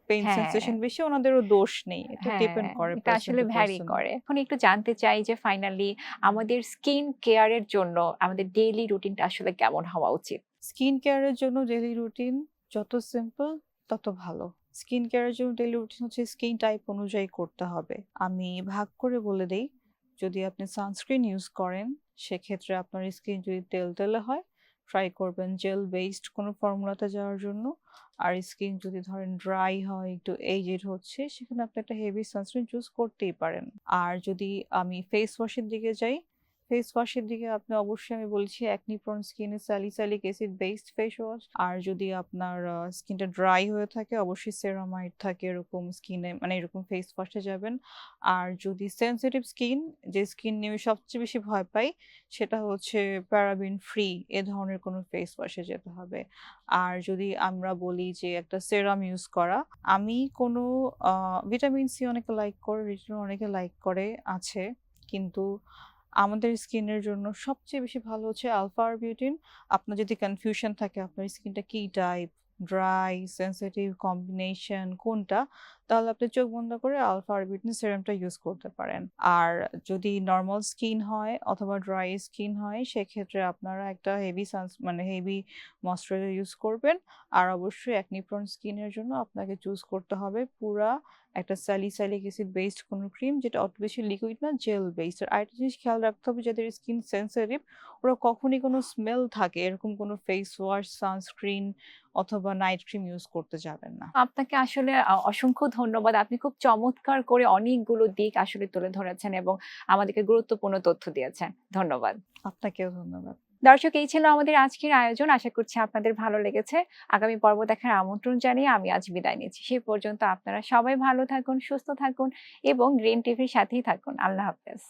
পেইন
হ্যাঁ,
সেন্সেশন বেশি, ওনাদেরও দোষ নেই, এটা
হ্যাঁ,
ডিপেন্ড করে
এটা
পার্সন
আসলে
টু
ভ্যারি
পার্সন।
করে। এখন একটু জানতে চাই যে ফাইনালি আমাদের স্কিন কেয়ার এর জন্য আমাদের ডেইলি রুটিনটা আসলে কেমন হওয়া উচিত?
স্কিন কেয়ারের জন্য ডেইলি রুটিন যত সিম্পল তত ভালো। স্কিন কেয়ারের জন্য ডেইলি রুটিন হচ্ছে স্কিন টাইপ অনুযায়ী করতে হবে। আমি ভাগ করে বলে দেই। যদি আপনি সানস্ক্রিন ইউজ করেন, সেক্ষেত্রে আপনার স্কিন যদি তেলতেলে হয়, ট্রাই করবেন জেল বেসড কোনো ফর্মুলাতে যাওয়ার জন্য। আর স্কিন যদি ধরেন ড্রাই হয়, একটু এজেড হচ্ছে, সেখানে আপনি একটা হেভি সানস্ক্রিন চুজ করতেই পারেন। আর যদি আমি ফেস ওয়াশের দিকে যাই, ফেস ওয়াশের দিকে আপনি অবশ্যই আমি বলছি অ্যাকনি প্রোন স্কিনে salicylic acid based face wash. আর যদি আপনার স্কিনটা ড্রাই হয়ে থাকে, অবশ্যই সেরামাইড থাকে এরকম স্কিনে, মানে এরকম ফেস ওয়াশে যাবেন। আর যদি সেনসিটিভ স্কিন, যে স্কিন নিয়ে আমি সবচেয়ে বেশি ভয় পাই, সেটা হচ্ছে প্যারাবিন ফ্রি এ ধরনের কোনো ফেস ওয়াশে যেতে হবে। আর যদি আমরা বলি যে একটা সেরাম ইউজ করা, আমি কোনো ভিটামিন সি অনেকে লাইক করে, রেটিনল অনেকে লাইক করে আছে, কিন্তু আমাদের স্কিনের জন্য সবচেয়ে বেশি ভালো হচ্ছে আলফা আরবিউটিন। আপনার যদি কনফিউশন থাকে আপনার স্কিনটা কি টাইপ, ড্রাই, সেনসিটিভ, কম্বিনেশন কোনটা, তাহলে আপনি চোখ বন্ধ করে আলফা আরবিউটিন সিরামটা ইউজ করতে পারেন। আর যদি নর্মাল স্কিন হয় অথবা ড্রাই স্কিন হয়, সেক্ষেত্রে আপনারা একটা হেভি মানে হেভি ময়শ্চারাইজার ইউজ করবেন। আর অবশ্যই অ্যাকনি প্রোন স্কিনের জন্য আপনাকে চুজ করতে হবে পুরা একটা স্যালিসাইলিক অ্যাসিড বেসড কোনো ক্রিম, যেটা অত বেশি লিকুইড না, জেল বেসড। আর আরেকটা জিনিস খেয়াল রাখতে হবে, যাদের স্কিন সেনসিটিভ, ওরা কখনই কোনো স্মেল থাকে এরকম কোনো ফেস ওয়াশ, সানস্ক্রিন অথবা নাইট ক্রিম ইউজ করতে যাবেন না।
আপনাকে আসলে অসংখ্য ধন্যবাদ। আপনি খুব চমৎকার করে অনেকগুলো দিক আসলে তুলে ধরেছেন এবং আমাদেরকে গুরুত্বপূর্ণ তথ্য দিয়েছেন। ধন্যবাদ।
আপনাকেও ধন্যবাদ।
দর্শক, এই ছিল আমাদের আজকের আয়োজন। আশা করছি আপনাদের ভালো লেগেছে। আগামী পর্ব দেখার আমন্ত্রণ জানিয়ে আমি আজ বিদায় নিচ্ছি। সেই পর্যন্ত আপনারা সবাই ভালো থাকুন, সুস্থ থাকুন এবং গ্রিন টিভির সাথেই থাকুন। আল্লাহ হাফেজ।